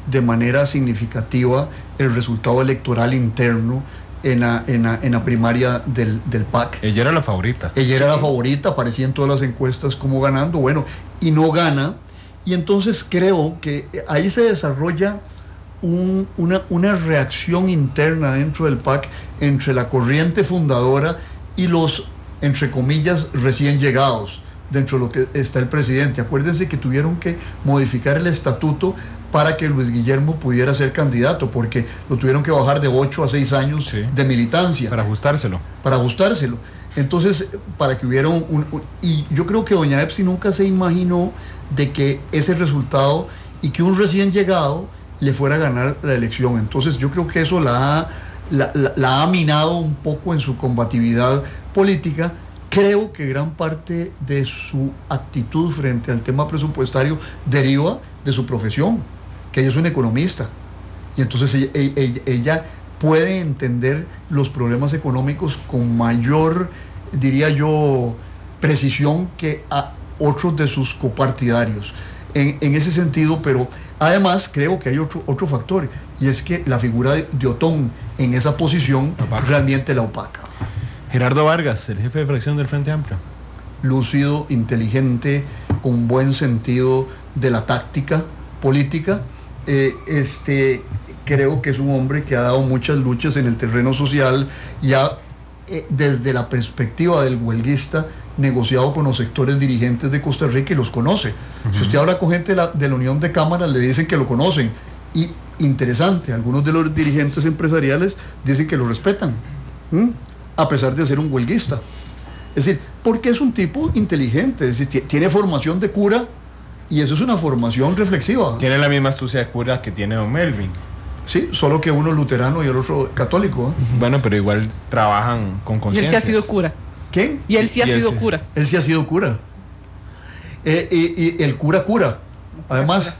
de manera significativa el resultado electoral interno en la primaria del PAC. Ella era la favorita. Ella era la favorita, aparecía en todas las encuestas como ganando, bueno, y no gana. Y entonces creo que ahí se desarrolla una reacción interna dentro del PAC entre la corriente fundadora y los, entre comillas, recién llegados dentro de lo que está el presidente. Acuérdense que tuvieron que modificar el estatuto para que Luis Guillermo pudiera ser candidato, porque lo tuvieron que bajar de 8 a 6 años de militancia. Para ajustárselo. Entonces, para que hubiera y yo creo que doña Epsi nunca se imaginó de que ese resultado y que un recién llegado le fuera a ganar la elección. Entonces yo creo que eso la la ha minado un poco en su combatividad política. Creo que gran parte de su actitud frente al tema presupuestario deriva de su profesión, que ella es una economista. Y entonces ella puede entender los problemas económicos con mayor, diría yo, precisión que a otros de sus copartidarios. En ese sentido, pero además creo que hay otro factor, y es que la figura de Otón en esa posición realmente la opaca. Gerardo Vargas, el jefe de fracción del Frente Amplio. Lúcido, inteligente, con buen sentido de la táctica política. Creo que es un hombre que ha dado muchas luchas en el terreno social y ha, desde la perspectiva del huelguista, negociado con los sectores dirigentes de Costa Rica y los conoce. Si usted habla con gente de la Unión de Cámaras, le dicen que lo conocen. Y interesante, algunos de los dirigentes empresariales dicen que lo respetan, a pesar de ser un huelguista. Es decir, porque es un tipo inteligente, es decir, tiene formación de cura, y eso es una formación reflexiva. Tiene la misma astucia de cura que tiene don Melvin. Sí, solo que uno luterano y el otro católico. Bueno, pero igual trabajan con conciencia. Y él sí ha sido cura. ¿Quién? Y él sí ha sido cura. Él sí ha sido cura. Y el cura. Además,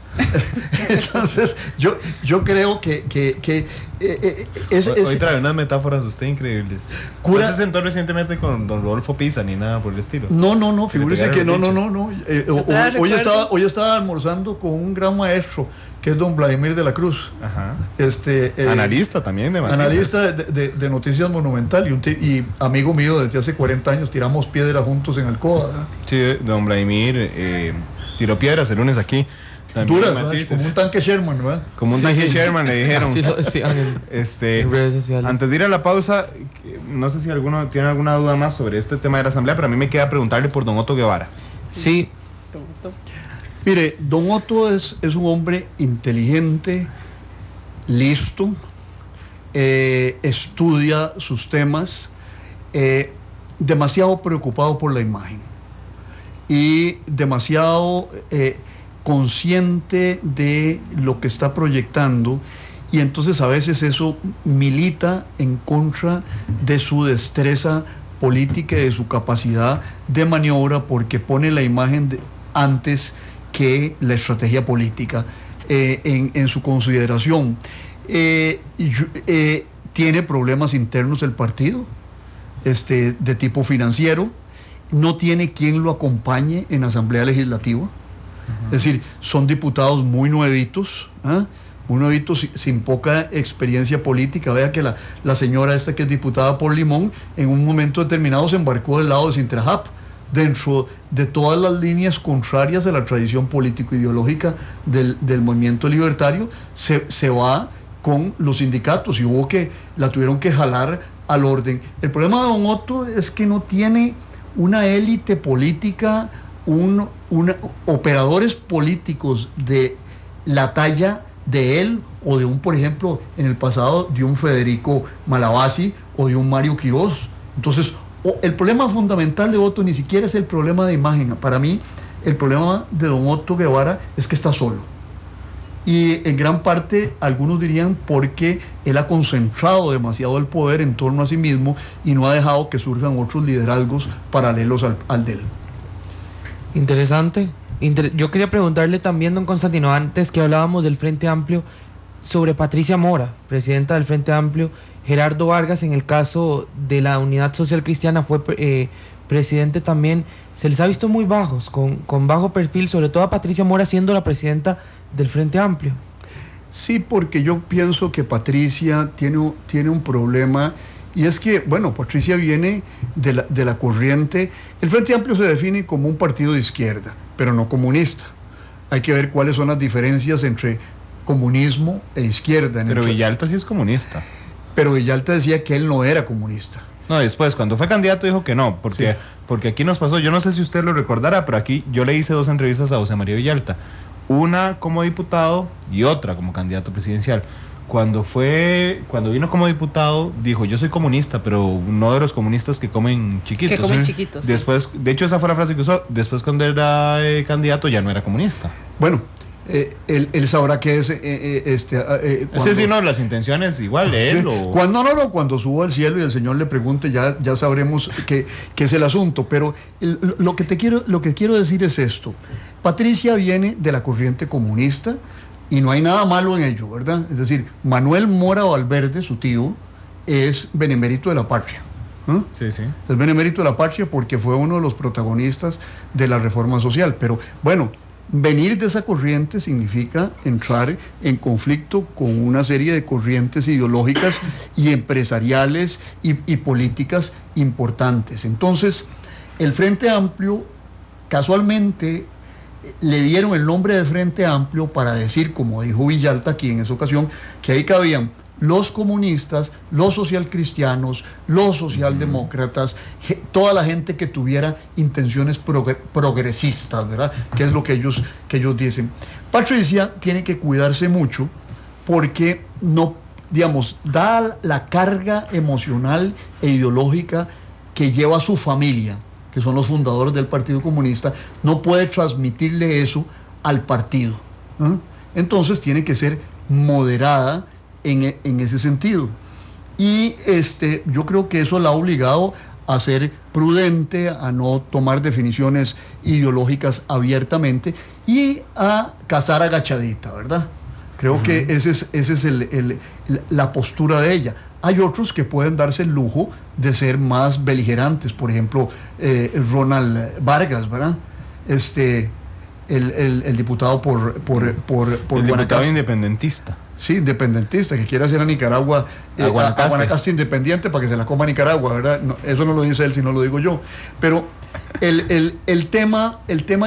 entonces yo creo que hoy trae unas metáforas usted increíbles. Cura, ¿No se sentó recientemente con don Rodolfo Pisa ni nada por el estilo? No, figúrese que no. Hoy estaba almorzando con un gran maestro que es don Vladimir de la Cruz. Ajá. Analista también de Matices. Analista de Noticias Monumental y amigo mío desde hace 40 años, tiramos piedra juntos en Alcoa, ¿verdad? Sí, don Vladimir tiró piedras el lunes aquí. Duras, como un tanque Sherman, ¿verdad? Como un tanque Sherman, le dijeron. Así lo decían en redes sociales. Antes de ir a la pausa, no sé si alguno tiene alguna duda más sobre este tema de la asamblea, pero a mí me queda preguntarle por don Otto Guevara. Sí. Mire, don Otto es un hombre inteligente, listo, estudia sus temas, demasiado preocupado por la imagen y demasiado consciente de lo que está proyectando, y entonces a veces eso milita en contra de su destreza política y de su capacidad de maniobra, porque pone la imagen antes que la estrategia política en su consideración. Tiene problemas internos el partido, de tipo financiero, no tiene quien lo acompañe en la Asamblea Legislativa. Es decir, son diputados muy nuevitos, muy nuevitos, sin poca experiencia política. Vea que la señora esta que es diputada por Limón, en un momento determinado se embarcó del lado de Sintrajap, dentro de todas las líneas contrarias a la tradición político-ideológica del movimiento libertario, se va con los sindicatos y la tuvieron que jalar al orden. El problema de don Otto es que no tiene una élite política, operadores políticos de la talla de él o de por ejemplo, en el pasado, de un Federico Malabasi o de un Mario Quirós. Entonces, el problema fundamental de Otto ni siquiera es el problema de imagen. Para mí, el problema de don Otto Guevara es que está solo. Y en gran parte, algunos dirían porque él ha concentrado demasiado el poder en torno a sí mismo y no ha dejado que surjan otros liderazgos paralelos al de él. Interesante. Yo quería preguntarle también, don Constantino, antes que hablábamos del Frente Amplio, sobre Patricia Mora, presidenta del Frente Amplio. Gerardo Vargas, en el caso de la Unidad Social Cristiana, fue presidente también. Se les ha visto muy bajos, con bajo perfil, sobre todo a Patricia Mora siendo la presidenta del Frente Amplio. Sí, porque yo pienso que Patricia tiene un problema, y es que, bueno, Patricia viene de la corriente. El Frente Amplio se define como un partido de izquierda, pero no comunista. Hay que ver cuáles son las diferencias entre comunismo e izquierda. Pero Villalta sí es comunista. Pero Villalta decía que él no era comunista. No, después, cuando fue candidato dijo que no, porque aquí nos pasó, yo no sé si usted lo recordará, pero aquí yo le hice 2 entrevistas a José María Villalta, una como diputado y otra como candidato presidencial. Cuando vino como diputado, dijo, yo soy comunista, pero no de los comunistas que comen chiquitos. Que comen chiquitos. Después, de hecho, esa fue la frase que usó. Después, cuando era candidato, ya no era comunista. Bueno, él sabrá qué es. Ese sí, no, las intenciones igual de él. Sí, cuando suba al cielo y el Señor le pregunte, ya sabremos qué es el asunto. Pero lo que quiero decir es esto. Patricia viene de la corriente comunista y no hay nada malo en ello, ¿verdad? Es decir, Manuel Mora Valverde, su tío, es benemérito de la patria. Sí, sí. Es benemérito de la patria porque fue uno de los protagonistas de la reforma social. Pero bueno, venir de esa corriente significa entrar en conflicto con una serie de corrientes ideológicas y empresariales y políticas importantes. Entonces, el Frente Amplio, casualmente, le dieron el nombre de Frente Amplio para decir, como dijo Villalta aquí en esa ocasión, que ahí cabían los comunistas, los socialcristianos, los socialdemócratas, toda la gente que tuviera intenciones progresistas, ¿verdad? Que es lo que ellos dicen. Patricia tiene que cuidarse mucho porque no, digamos, da la carga emocional e ideológica que lleva su familia, que son los fundadores del Partido Comunista, no puede transmitirle eso al partido. Entonces tiene que ser moderada en ese sentido. Y yo creo que eso la ha obligado a ser prudente, a no tomar definiciones ideológicas abiertamente y a cazar agachadita, ¿verdad? Creo que esa es la postura de ella. Hay otros que pueden darse el lujo de ser más beligerantes, por ejemplo, Ronald Vargas, ¿verdad? El diputado por el diputado independentista. Sí, independentista, que quiere hacer a Nicaragua, a Guanacaste independiente para que se la coma Nicaragua, ¿verdad? No, eso no lo dice él, sino lo digo yo. Pero el tema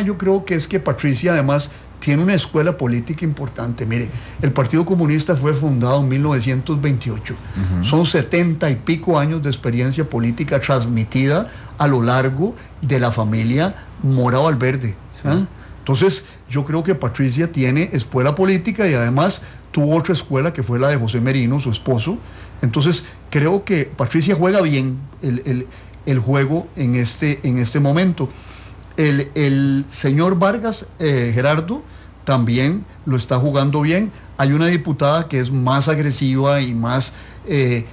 yo creo que es que Patricia además tiene una escuela política importante. Mire, el Partido Comunista fue fundado en 1928. Son 70 y pico años de experiencia política transmitida a lo largo de la familia Mora Valverde. Sí. Entonces, yo creo que Patricia tiene escuela política y además tuvo otra escuela que fue la de José Merino, su esposo. Entonces, creo que Patricia juega bien el juego en este momento. El señor Vargas, Gerardo, también lo está jugando bien. Hay una diputada que es más agresiva y más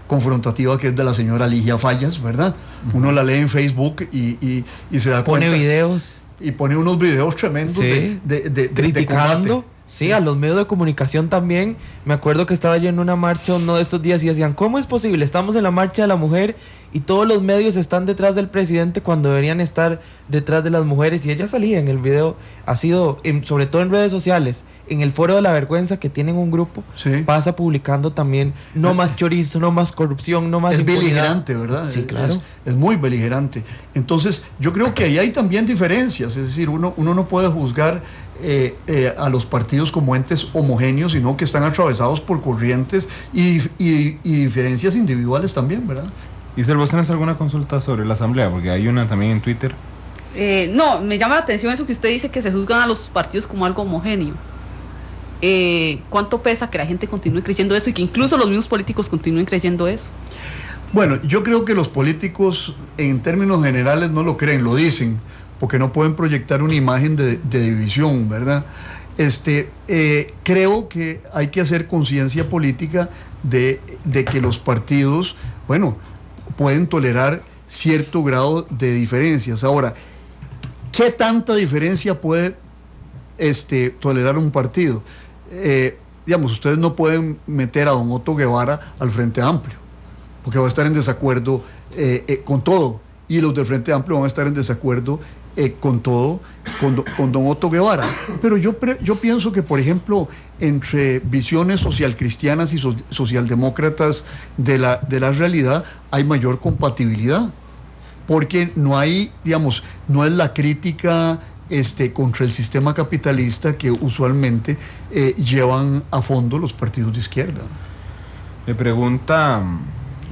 confrontativa, que es de la señora Ligia Fallas, ¿verdad? Uno la lee en Facebook y se da cuenta. Pone videos. Y pone unos videos tremendos, sí, de criticando. Sí, a los medios de comunicación también. Me acuerdo que estaba yo en una marcha uno de estos días y decían, ¿cómo es posible? Estamos en la marcha de la mujer y todos los medios están detrás del presidente cuando deberían estar detrás de las mujeres. Y ella salía en el video. Ha sido, sobre todo en redes sociales, en el Foro de la Vergüenza, que tienen un grupo, sí, pasa publicando también, no más chorizo, no más corrupción, no más impunidad. Es beligerante, ¿verdad? Sí, claro. Es muy beligerante. Entonces, yo creo que ahí hay también diferencias. Es decir, uno no puede juzgar a los partidos como entes homogéneos, sino que están atravesados por corrientes y diferencias individuales también, ¿verdad? Isel, ¿vos tenés alguna consulta sobre la asamblea? Porque hay una también en Twitter. No, me llama la atención eso que usted dice, que se juzgan a los partidos como algo homogéneo. ¿Cuánto pesa que la gente continúe creyendo eso y que incluso los mismos políticos continúen creyendo eso? Bueno, yo creo que los políticos en términos generales no lo creen, lo dicen, porque no pueden proyectar una imagen de división, ¿verdad? Creo que hay que hacer conciencia política de que los partidos, bueno, pueden tolerar cierto grado de diferencias. Ahora, ¿qué tanta diferencia puede tolerar un partido? Digamos, ustedes no pueden meter a don Otto Guevara al Frente Amplio, porque va a estar en desacuerdo con todo, y los del Frente Amplio van a estar en desacuerdo con todo, con don Otto Guevara. Pero yo pienso que, por ejemplo, entre visiones socialcristianas y socialdemócratas de la realidad hay mayor compatibilidad, porque no hay, digamos, no es la crítica contra el sistema capitalista que usualmente llevan a fondo los partidos de izquierda. Le pregunta,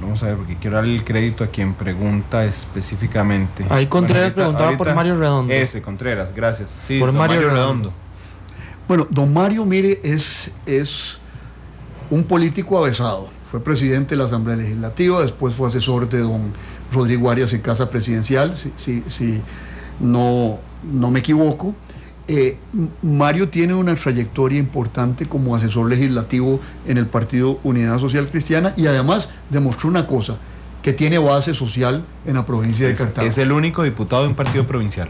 vamos a ver, porque quiero darle el crédito a quien pregunta específicamente. Ahí Contreras preguntaba por Mario Redondo. Contreras, gracias. Sí, por Mario Redondo. Bueno, don Mario, mire, es un político avesado. Fue presidente de la Asamblea Legislativa, después fue asesor de don Rodrigo Arias en Casa Presidencial, si no me equivoco, Mario tiene una trayectoria importante como asesor legislativo en el Partido Unidad Social Cristiana y además demostró una cosa, que tiene base social en la provincia de Cartago. Es el único diputado de un partido provincial.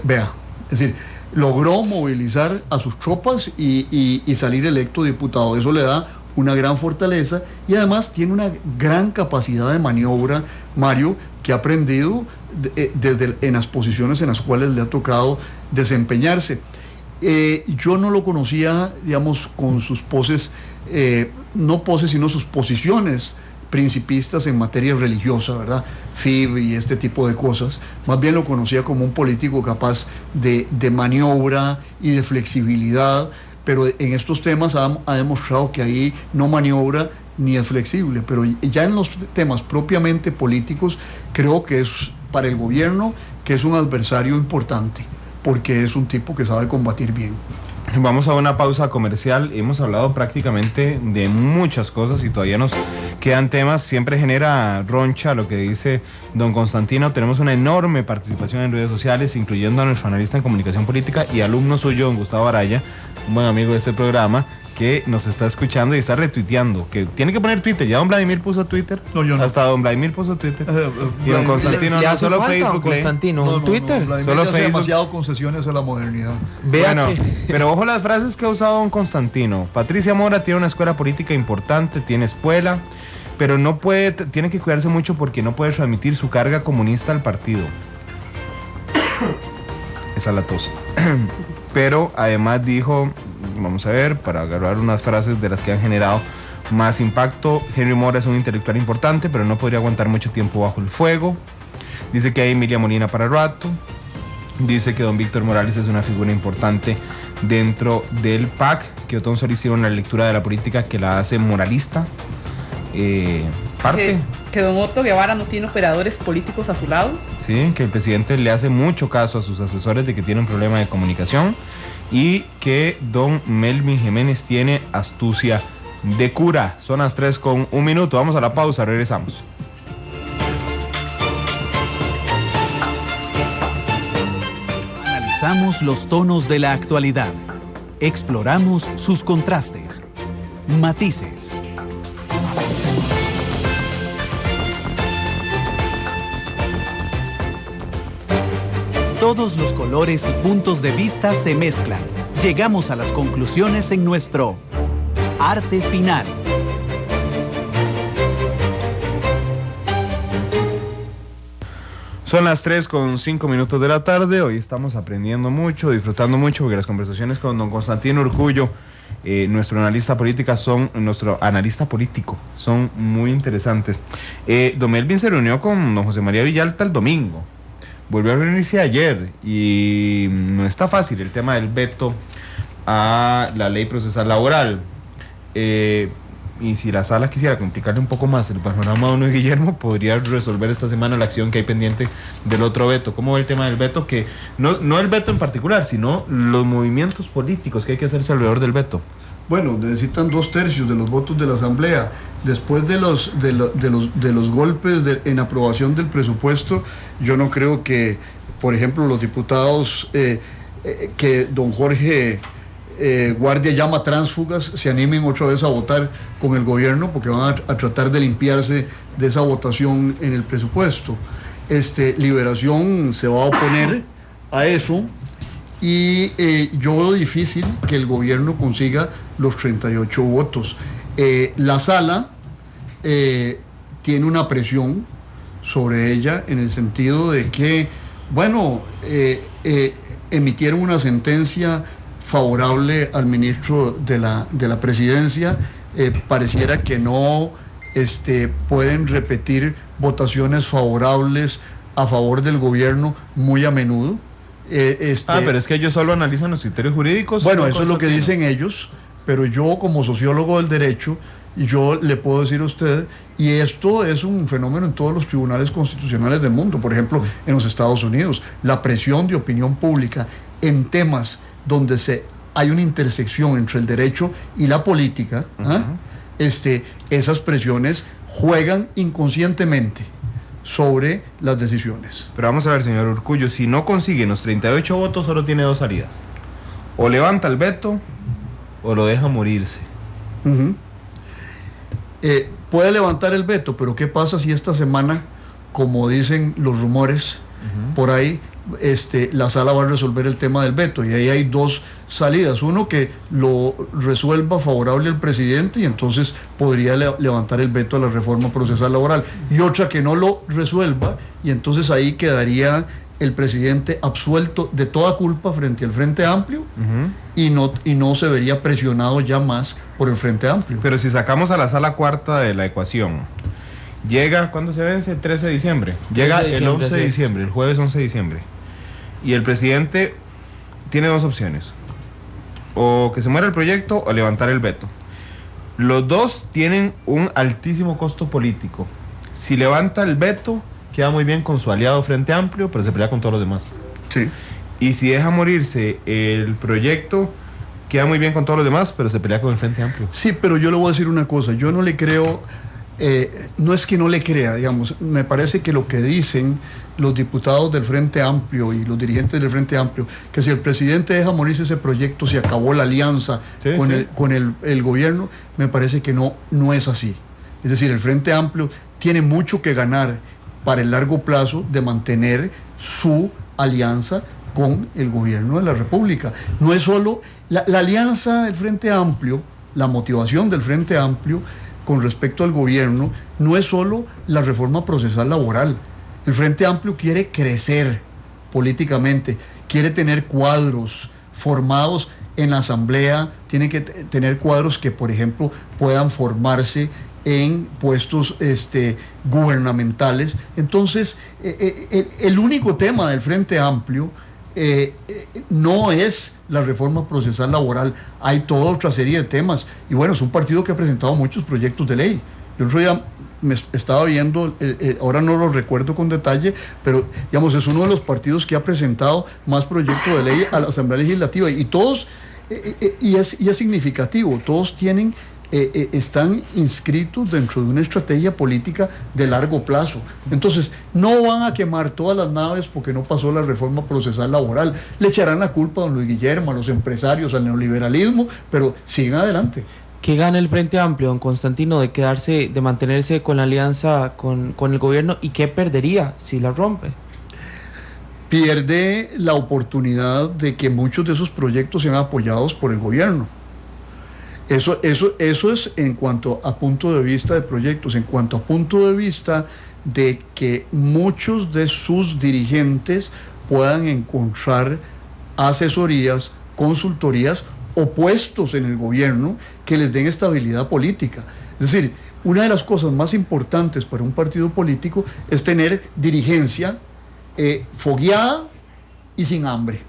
Vea, es decir, logró movilizar a sus tropas y salir electo diputado. Eso le da una gran fortaleza y además tiene una gran capacidad de maniobra, Mario, que ha aprendido en las posiciones en las cuales le ha tocado desempeñarse. Yo no lo conocía, digamos, con sus poses, no poses, sino sus posiciones principistas en materia religiosa, ¿verdad? FIB y este tipo de cosas. Más bien lo conocía como un político capaz de maniobra y de flexibilidad, pero en estos temas ha demostrado que ahí no maniobra ni es flexible, pero ya en los temas propiamente políticos creo que es para el gobierno que es un adversario importante, porque es un tipo que sabe combatir bien. Vamos a una pausa comercial. Hemos hablado prácticamente de muchas cosas y todavía nos quedan temas. Siempre genera roncha lo que dice don Constantino. Tenemos una enorme participación en redes sociales, incluyendo a nuestro analista en comunicación política y alumno suyo, don Gustavo Araya, un buen amigo de este programa, que nos está escuchando y está retuiteando, que tiene que poner Twitter. ¿Ya don Vladimir puso Twitter? No, yo no. Hasta don Vladimir puso Twitter. Y don Constantino no, solo Facebook. Constantino, Twitter. Solo Facebook. Demasiado concesiones a la modernidad. Bueno, pero ojo las frases que ha usado don Constantino. Patricia Mora tiene una escuela política importante, tiene escuela, pero no puede, tiene que cuidarse mucho porque no puede transmitir su carga comunista al partido. Esa es la tos. Pero además dijo, vamos a ver, para agarrar unas frases de las que han generado más impacto: Henry Mora es un intelectual importante, pero no podría aguantar mucho tiempo bajo el fuego. Dice que hay Emilia Molina para rato. Dice que don Víctor Morales es una figura importante dentro del PAC, que Otón Solís tiene una lectura de la política que la hace moralista. Que don Otto Guevara no tiene operadores políticos a su lado. Sí, que el presidente le hace mucho caso a sus asesores de que tiene un problema de comunicación y que don Melvin Jiménez tiene astucia de cura. Son las 3:01. Vamos a la pausa, regresamos. Analizamos los tonos de la actualidad. Exploramos sus contrastes, matices. Todos los colores y puntos de vista se mezclan. Llegamos a las conclusiones en nuestro Arte Final. Son las 3:05 de la tarde. Hoy estamos aprendiendo mucho, disfrutando mucho, porque las conversaciones con don Constantino Urcullo, nuestro analista político, son muy interesantes. Don Melvin se reunió con don José María Villalta el domingo. Volvió a reunirse ayer y no está fácil el tema del veto a la ley procesal laboral. Y si la sala quisiera complicarle un poco más el panorama a don Guillermo, podría resolver esta semana la acción que hay pendiente del otro veto. ¿Cómo ve el tema del veto? Que no el veto en particular, sino los movimientos políticos que hay que hacerse alrededor del veto. Bueno, necesitan 2/3 de los votos de la Asamblea. Después de los golpes en aprobación del presupuesto, yo no creo que, por ejemplo, los diputados que don Jorge Guardia llama tránsfugas se animen otra vez a votar con el gobierno, porque van a tratar de limpiarse de esa votación en el presupuesto. Liberación se va a oponer a eso y yo veo difícil que el gobierno consiga los 38 votos. La sala tiene una presión sobre ella en el sentido de que, bueno, emitieron una sentencia favorable al ministro de la presidencia. Pareciera que no pueden repetir votaciones favorables a favor del gobierno muy a menudo. Pero es que ellos solo analizan los criterios jurídicos. Bueno, eso es lo que dicen ellos, pero yo como sociólogo del derecho, yo le puedo decir a usted, y esto es un fenómeno en todos los tribunales constitucionales del mundo, por ejemplo, en los Estados Unidos, la presión de opinión pública en temas donde hay una intersección entre el derecho y la política, esas presiones juegan inconscientemente sobre las decisiones. Pero vamos a ver, señor Urcullo, si no consiguen los 38 votos, solo tiene dos salidas. O levanta el veto o lo deja morirse. Puede levantar el veto, pero ¿qué pasa si esta semana, como dicen los rumores por ahí, la sala va a resolver el tema del veto? Y ahí hay dos salidas: uno, que lo resuelva favorable al presidente y entonces podría levantar el veto a la reforma procesal laboral, y otra, que no lo resuelva y entonces ahí quedaría el presidente absuelto de toda culpa frente al Frente Amplio y no se vería presionado ya más por el Frente Amplio. Pero si sacamos a la sala cuarta de la ecuación, llega, ¿cuándo se vence? El 13 de diciembre. Llega el 11 de diciembre, el jueves 11 de diciembre. Y el presidente tiene dos opciones: o que se muera el proyecto o levantar el veto. Los dos tienen un altísimo costo político. Si levanta el veto, queda muy bien con su aliado Frente Amplio, pero se pelea con todos los demás. Sí. Y si deja morirse el proyecto, queda muy bien con todos los demás, pero se pelea con el Frente Amplio. Sí, pero yo le voy a decir una cosa: yo no le creo, no es que no le crea, digamos, me parece que lo que dicen los diputados del Frente Amplio y los dirigentes del Frente Amplio, que si el presidente deja morirse ese proyecto, se acabó la alianza con el gobierno, me parece que no es así. Es decir, el Frente Amplio tiene mucho que ganar para el largo plazo de mantener su alianza con el gobierno de la República. No es solo la alianza del Frente Amplio, la motivación del Frente Amplio con respecto al gobierno, no es solo la reforma procesal laboral. El Frente Amplio quiere crecer políticamente, quiere tener cuadros formados en la Asamblea, tiene que tener cuadros que, por ejemplo, puedan formarse en puestos gubernamentales. Entonces, el único tema del Frente Amplio no es la reforma procesal laboral, hay toda otra serie de temas. Y bueno, es un partido que ha presentado muchos proyectos de ley. Yo el otro día me estaba viendo, ahora no lo recuerdo con detalle, pero digamos, es uno de los partidos que ha presentado más proyectos de ley a la Asamblea Legislativa, y todos, y es significativo, todos tienen están inscritos dentro de una estrategia política de largo plazo. Entonces, no van a quemar todas las naves porque no pasó la reforma procesal laboral. Le echarán la culpa a don Luis Guillermo, a los empresarios, al neoliberalismo, pero siguen adelante. ¿Qué gana el Frente Amplio, don Constantino, de mantenerse con la alianza con el gobierno, y qué perdería si la rompe? Pierde la oportunidad de que muchos de esos proyectos sean apoyados por el gobierno. Eso es en cuanto a punto de vista de proyectos. En cuanto a punto de vista de que muchos de sus dirigentes puedan encontrar asesorías, consultorías o puestos en el gobierno que les den estabilidad política. Es decir, una de las cosas más importantes para un partido político es tener dirigencia fogueada y sin hambre.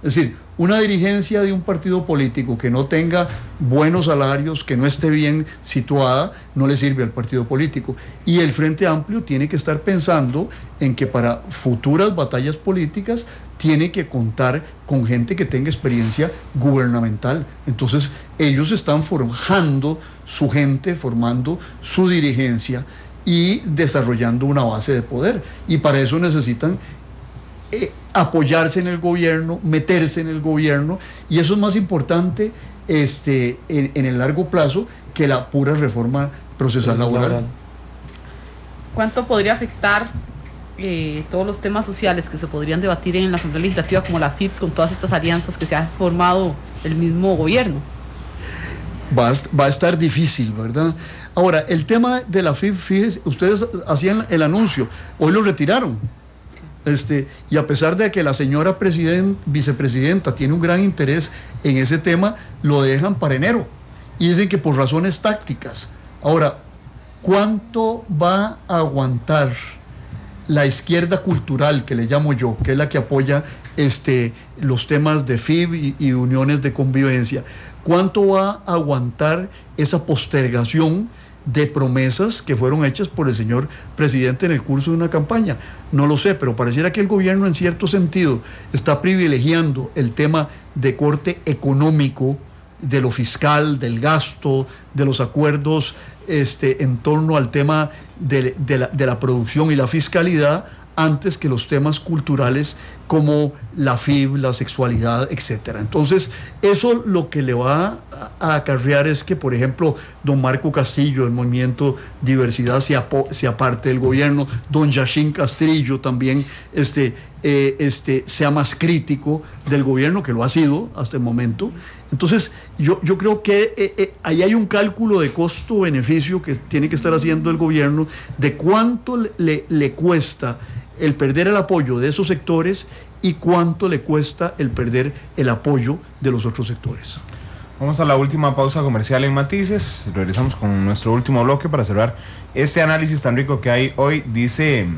Es decir, una dirigencia de un partido político que no tenga buenos salarios, que no esté bien situada, no le sirve al partido político. Y el Frente Amplio tiene que estar pensando en que para futuras batallas políticas tiene que contar con gente que tenga experiencia gubernamental. Entonces, ellos están forjando su gente, formando su dirigencia y desarrollando una base de poder. Y para eso necesitan apoyarse en el gobierno, meterse en el gobierno, y eso es más importante en el largo plazo que la pura reforma procesal laboral. ¿Cuánto podría afectar todos los temas sociales que se podrían debatir en la Asamblea Legislativa, como la FIP, con todas estas alianzas que se ha formado el mismo gobierno? Va a estar difícil, ¿verdad? Ahora, el tema de la FIP, fíjense, ustedes hacían el anuncio, hoy lo retiraron. Y a pesar de que la señora vicepresidenta tiene un gran interés en ese tema, lo dejan para enero. Y dicen que por razones tácticas. Ahora, ¿cuánto va a aguantar la izquierda cultural, que le llamo yo, que es la que apoya los temas de FIB y uniones de convivencia? ¿Cuánto va a aguantar esa postergación de promesas que fueron hechas por el señor presidente en el curso de una campaña? No lo sé, pero pareciera que el gobierno en cierto sentido está privilegiando el tema de corte económico, de lo fiscal, del gasto, de los acuerdos en torno al tema de la producción y la fiscalidad antes que los temas culturales como la FIB, la sexualidad, etcétera. Entonces, eso lo que le va a acarrear es que, por ejemplo, don Marco Castillo, del movimiento Diversidad, se aparte del gobierno, don Yashin Castrillo también sea más crítico del gobierno, que lo ha sido hasta el momento. Entonces, yo creo que ahí hay un cálculo de costo-beneficio que tiene que estar haciendo el gobierno de cuánto le cuesta el perder el apoyo de esos sectores y cuánto le cuesta el perder el apoyo de los otros sectores. Vamos a la última pausa comercial en Matices. Regresamos con nuestro último bloque para cerrar este análisis tan rico que hay hoy. Dice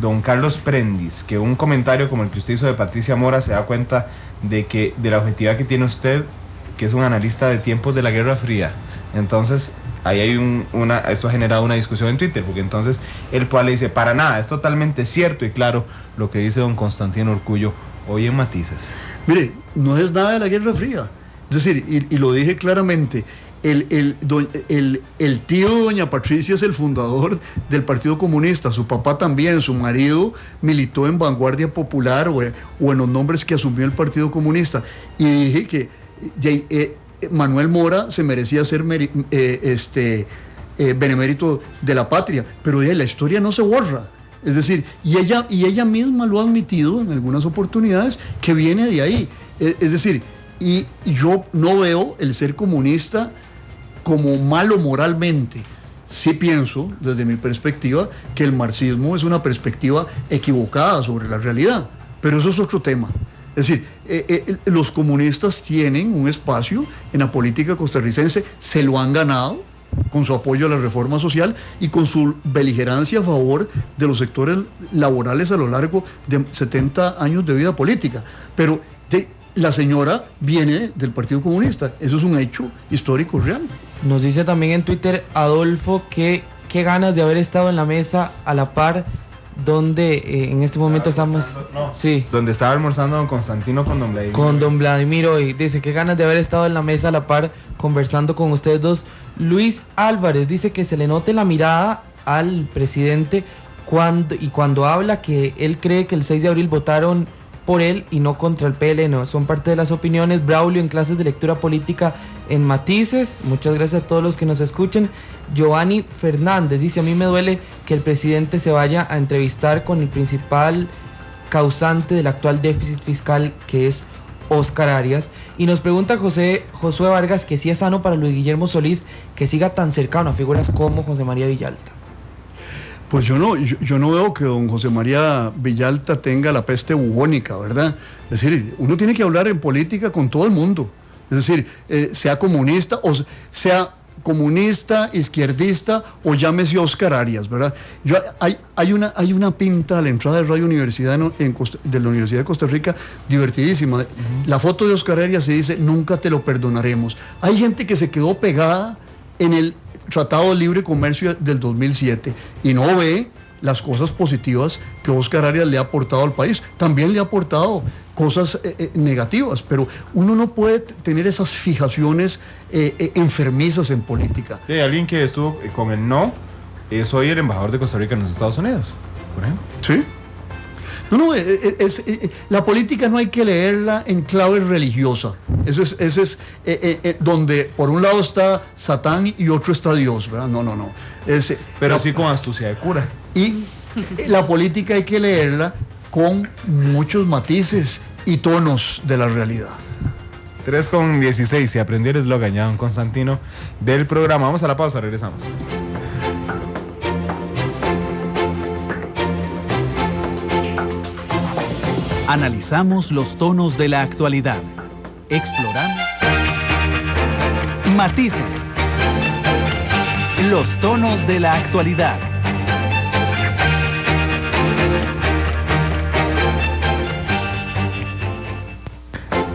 don Carlos Prendis que un comentario como el que usted hizo de Patricia Mora se da cuenta de la objetividad que tiene usted, que es un analista de tiempos de la Guerra Fría. Entonces, ahí hay esto ha generado una discusión en Twitter, porque entonces el cual le dice, para nada, es totalmente cierto y claro lo que dice don Constantino Urcullo hoy en Matices. Mire, no es nada de la Guerra Fría. Es decir, y lo dije claramente, el tío de doña Patricia es el fundador del Partido Comunista, su papá también, su marido militó en Vanguardia Popular o en los nombres que asumió el Partido Comunista. Y dije que Manuel Mora se merecía ser benemérito de la patria, pero la historia no se borra. Es decir, y ella misma lo ha admitido en algunas oportunidades, que viene de ahí. Es decir, y yo no veo el ser comunista como malo moralmente. Sí pienso, desde mi perspectiva, que el marxismo es una perspectiva equivocada sobre la realidad, pero eso es otro tema. Es decir, los comunistas tienen un espacio en la política costarricense, se lo han ganado con su apoyo a la reforma social y con su beligerancia a favor de los sectores laborales a lo largo de 70 años de vida política. Pero la señora viene del Partido Comunista, eso es un hecho histórico real. Nos dice también en Twitter Adolfo que qué ganas de haber estado en la mesa a la par donde en este momento estamos... Sí. Donde estaba almorzando don Constantino con don Vladimir. Con don Vladimir hoy. Dice, qué ganas de haber estado en la mesa a la par conversando con ustedes dos. Luis Álvarez dice que se le note la mirada al presidente cuando habla que él cree que el 6 de abril votaron por él y no contra el PLN. Son parte de las opiniones. Braulio en clases de lectura política en Matices. Muchas gracias a todos los que nos escuchen. Giovanni Fernández dice, a mí me duele que el presidente se vaya a entrevistar con el principal causante del actual déficit fiscal, que es Óscar Arias. Y nos pregunta Josué Vargas que si es sano para Luis Guillermo Solís que siga tan cercano a figuras como José María Villalta. Pues yo no veo que don José María Villalta tenga la peste bubónica, ¿verdad? Es decir, uno tiene que hablar en política con todo el mundo. Es decir, sea comunista o sea comunista, izquierdista o llámese Óscar Arias, ¿verdad? Hay una pinta a la entrada de Radio Universidad de la Universidad de Costa Rica divertidísima. La foto de Óscar Arias se dice, nunca te lo perdonaremos. Hay gente que se quedó pegada en el Tratado de Libre Comercio del 2007 y no ve las cosas positivas que Óscar Arias le ha aportado al país. También le ha aportado cosas negativas, pero uno no puede tener esas fijaciones enfermizas en política. Sí, alguien que estuvo con el no es hoy el embajador de Costa Rica en los Estados Unidos, por ejemplo. Sí. La política no hay que leerla en clave religiosa. Eso es donde por un lado está Satán y otro está Dios, ¿verdad? No. Pero sí con astucia de cura. Y la política hay que leerla con muchos matices y tonos de la realidad. 3:16, si aprendió el eslogan ya don Constantino del programa. Vamos a la pausa, regresamos. Analizamos los tonos de la actualidad. Exploramos Matices. Los tonos de la actualidad.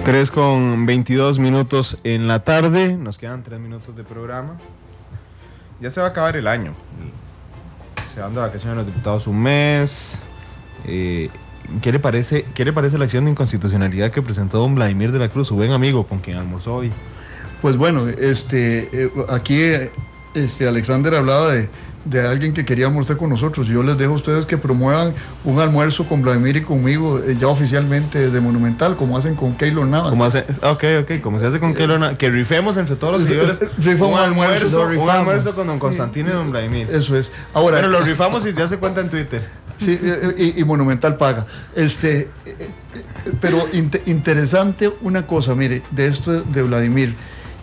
Tres con 22 minutos en la tarde. Nos quedan 3 minutos de programa. Ya se va a acabar el año. Se van de vacaciones los diputados un mes. ¿Qué le parece la acción de inconstitucionalidad que presentó don Vladimir de la Cruz, su buen amigo con quien almorzó hoy? Pues bueno, aquí Alexander hablaba de alguien que queríamos estar con nosotros. Yo les dejo a ustedes que promuevan un almuerzo con Vladimir y conmigo, ya oficialmente desde Monumental, como hacen con Keylor Navas. Como se hace con Keylor Navas, que rifemos entre todos los seguidores un almuerzo con don Constantino y don Vladimir. Eso es. Ahora, pero lo rifamos y ya se cuenta en Twitter. Sí, y Monumental paga. Pero interesante una cosa, mire, de esto de Vladimir.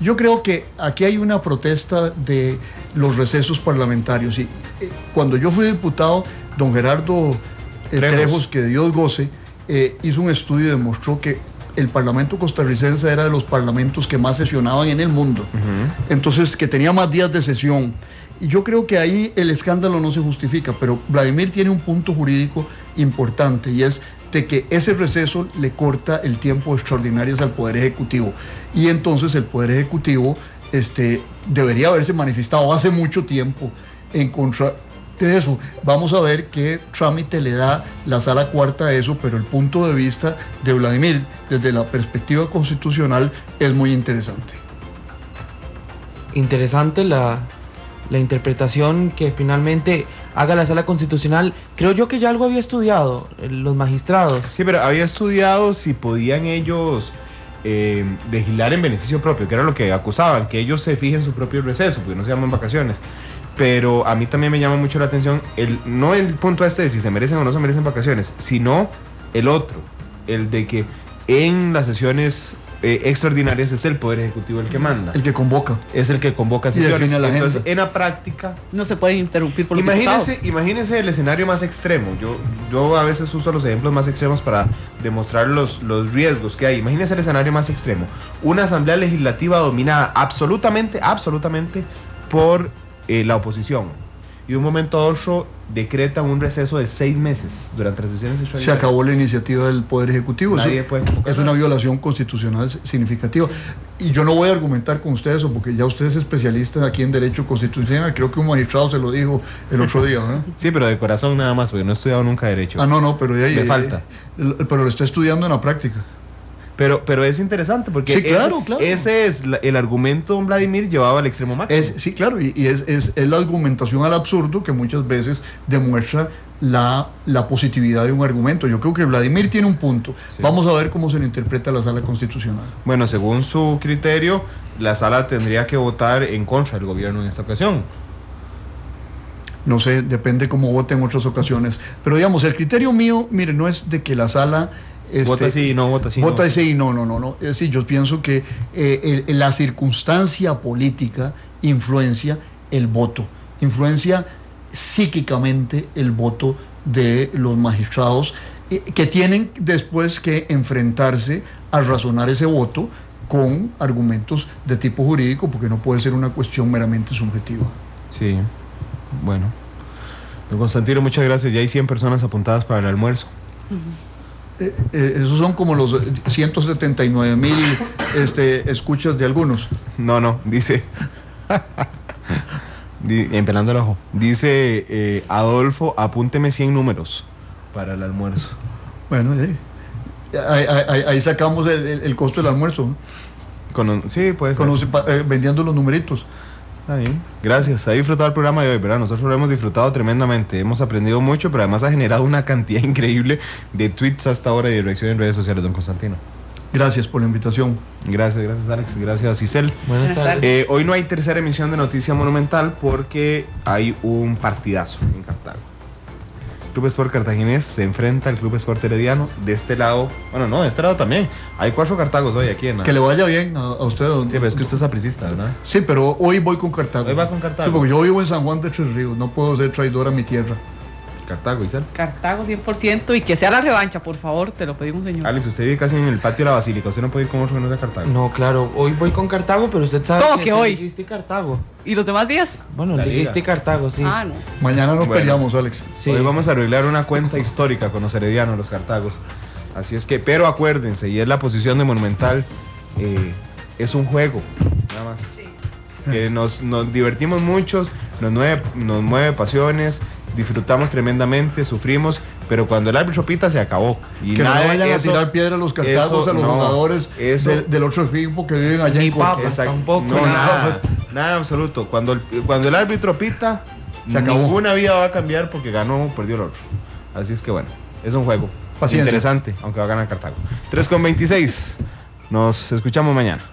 Yo creo que aquí hay una protesta de los recesos parlamentarios. Y cuando yo fui diputado, don Gerardo Trejos, que Dios goce, hizo un estudio y demostró que el Parlamento costarricense era de los parlamentos que más sesionaban en el mundo. Entonces, que tenía más días de sesión. Y yo creo que ahí el escándalo no se justifica, pero Vladimir tiene un punto jurídico importante, y es de que ese receso le corta el tiempo de extraordinarias al Poder Ejecutivo. Y entonces el Poder Ejecutivo debería haberse manifestado hace mucho tiempo en contra de eso. Vamos a ver qué trámite le da la Sala Cuarta a eso, pero el punto de vista de Vladimir, desde la perspectiva constitucional, es muy interesante. Interesante la interpretación que finalmente haga la Sala Constitucional. Creo yo que ya algo había estudiado los magistrados. Sí, pero había estudiado si podían ellos legislar en beneficio propio, que era lo que acusaban, que ellos se fijen su propio receso, porque no se llaman vacaciones. Pero a mí también me llama mucho la atención, no el punto de si se merecen o no se merecen vacaciones, sino el otro, el de que en las sesiones extraordinarias es el Poder Ejecutivo el que manda. El que convoca. Es el que convoca sesiones. Entonces, en la práctica... No se pueden interrumpir por los diputados. Imagínese el escenario más extremo. Yo a veces uso los ejemplos más extremos para demostrar los riesgos que hay. Imagínese el escenario más extremo. Una asamblea legislativa dominada absolutamente por la oposición. Y de un momento a otro decretan un receso de 6 meses durante las sesiones extraordinarias. Se acabó la iniciativa del Poder Ejecutivo. Es una violación constitucional significativa. Y yo no voy a argumentar con ustedes eso, porque ya usted es especialista aquí en Derecho Constitucional. Creo que un magistrado se lo dijo el otro día, ¿eh? Sí, pero de corazón nada más, porque no he estudiado nunca Derecho. No, pero ya... Me falta. Pero lo está estudiando en la práctica. Pero es interesante porque sí, claro. Ese es el argumento de don Vladimir llevado al extremo máximo. Sí, claro, y es la argumentación al absurdo que muchas veces demuestra la positividad de un argumento. Yo creo que Vladimir tiene un punto. Sí. Vamos a ver cómo se lo interpreta la Sala Constitucional. Bueno, según su criterio, la Sala tendría que votar en contra del gobierno en esta ocasión. No sé, depende cómo vote en otras ocasiones. Pero digamos, el criterio mío, mire, no es de que la Sala... vota sí, no, vota sí. Vota sí, no. Es decir, yo pienso que la circunstancia política influencia el voto, influencia psíquicamente el voto de los magistrados, que tienen después que enfrentarse a razonar ese voto con argumentos de tipo jurídico, porque no puede ser una cuestión meramente subjetiva. Sí, bueno. Don Constantino, muchas gracias. Ya hay 100 personas apuntadas para el almuerzo. Esos son como los 179,000 escuchas de algunos. No, dice empelando el ojo. Dice Adolfo, apúnteme 100 números para el almuerzo. Bueno, ahí sacamos el costo del almuerzo, ¿no? Sí, puede ser. Vendiendo los numeritos. Está bien, gracias. Ha disfrutado el programa de hoy, ¿verdad? Nosotros lo hemos disfrutado tremendamente. Hemos aprendido mucho, pero además ha generado una cantidad increíble de tweets hasta ahora y de reacción en redes sociales, don Constantino. Gracias por la invitación. Gracias Alex, gracias Cisel. Buenas tardes. Hoy no hay tercera emisión de Noticia Monumental porque hay un partidazo en Cartago. Club Sport Cartaginés se enfrenta al Club Sport Herediano. De este lado, de este lado también. Hay 4 Cartagos hoy aquí en Que le vaya bien a usted. Sí, pero es que usted es apricista, ¿verdad? Sí, pero hoy voy con Cartago. Hoy va con Cartago. Sí, porque yo vivo en San Juan de Tres Ríos. No puedo ser traidor a mi tierra. Cartago, Isel. Cartago 100%, y que sea la revancha, por favor, te lo pedimos, señor. Alex, usted vive casi en el patio de la Basílica. Usted no puede ir con otro que no sea Cartago. No, claro. Hoy voy con Cartago, pero usted sabe ¿Cómo que hoy? Liguista y Cartago. ¿Y los demás días? Bueno, Liguista y Cartago, sí. No. Mañana nos peleamos, Alex. Sí. Hoy vamos a arreglar una cuenta histórica con los heredianos, los Cartagos. Así es que, pero acuérdense, y es la posición de Monumental, es un juego, nada más. Sí. Que nos divertimos mucho, nos mueve pasiones, disfrutamos tremendamente, sufrimos, pero cuando el árbitro pita se acabó. Y que nada, no vayan a tirar piedra a los Cartagos, a los jugadores del otro equipo que viven allá ni en papas tampoco. No, nada. Nada en absoluto. Cuando el árbitro pita, Se acabó. ninguna vida va a cambiar porque ganó o perdió el otro. Así es que bueno, es un juego Paciencia. interesante, aunque va a ganar Cartago. 3:26. Nos escuchamos mañana.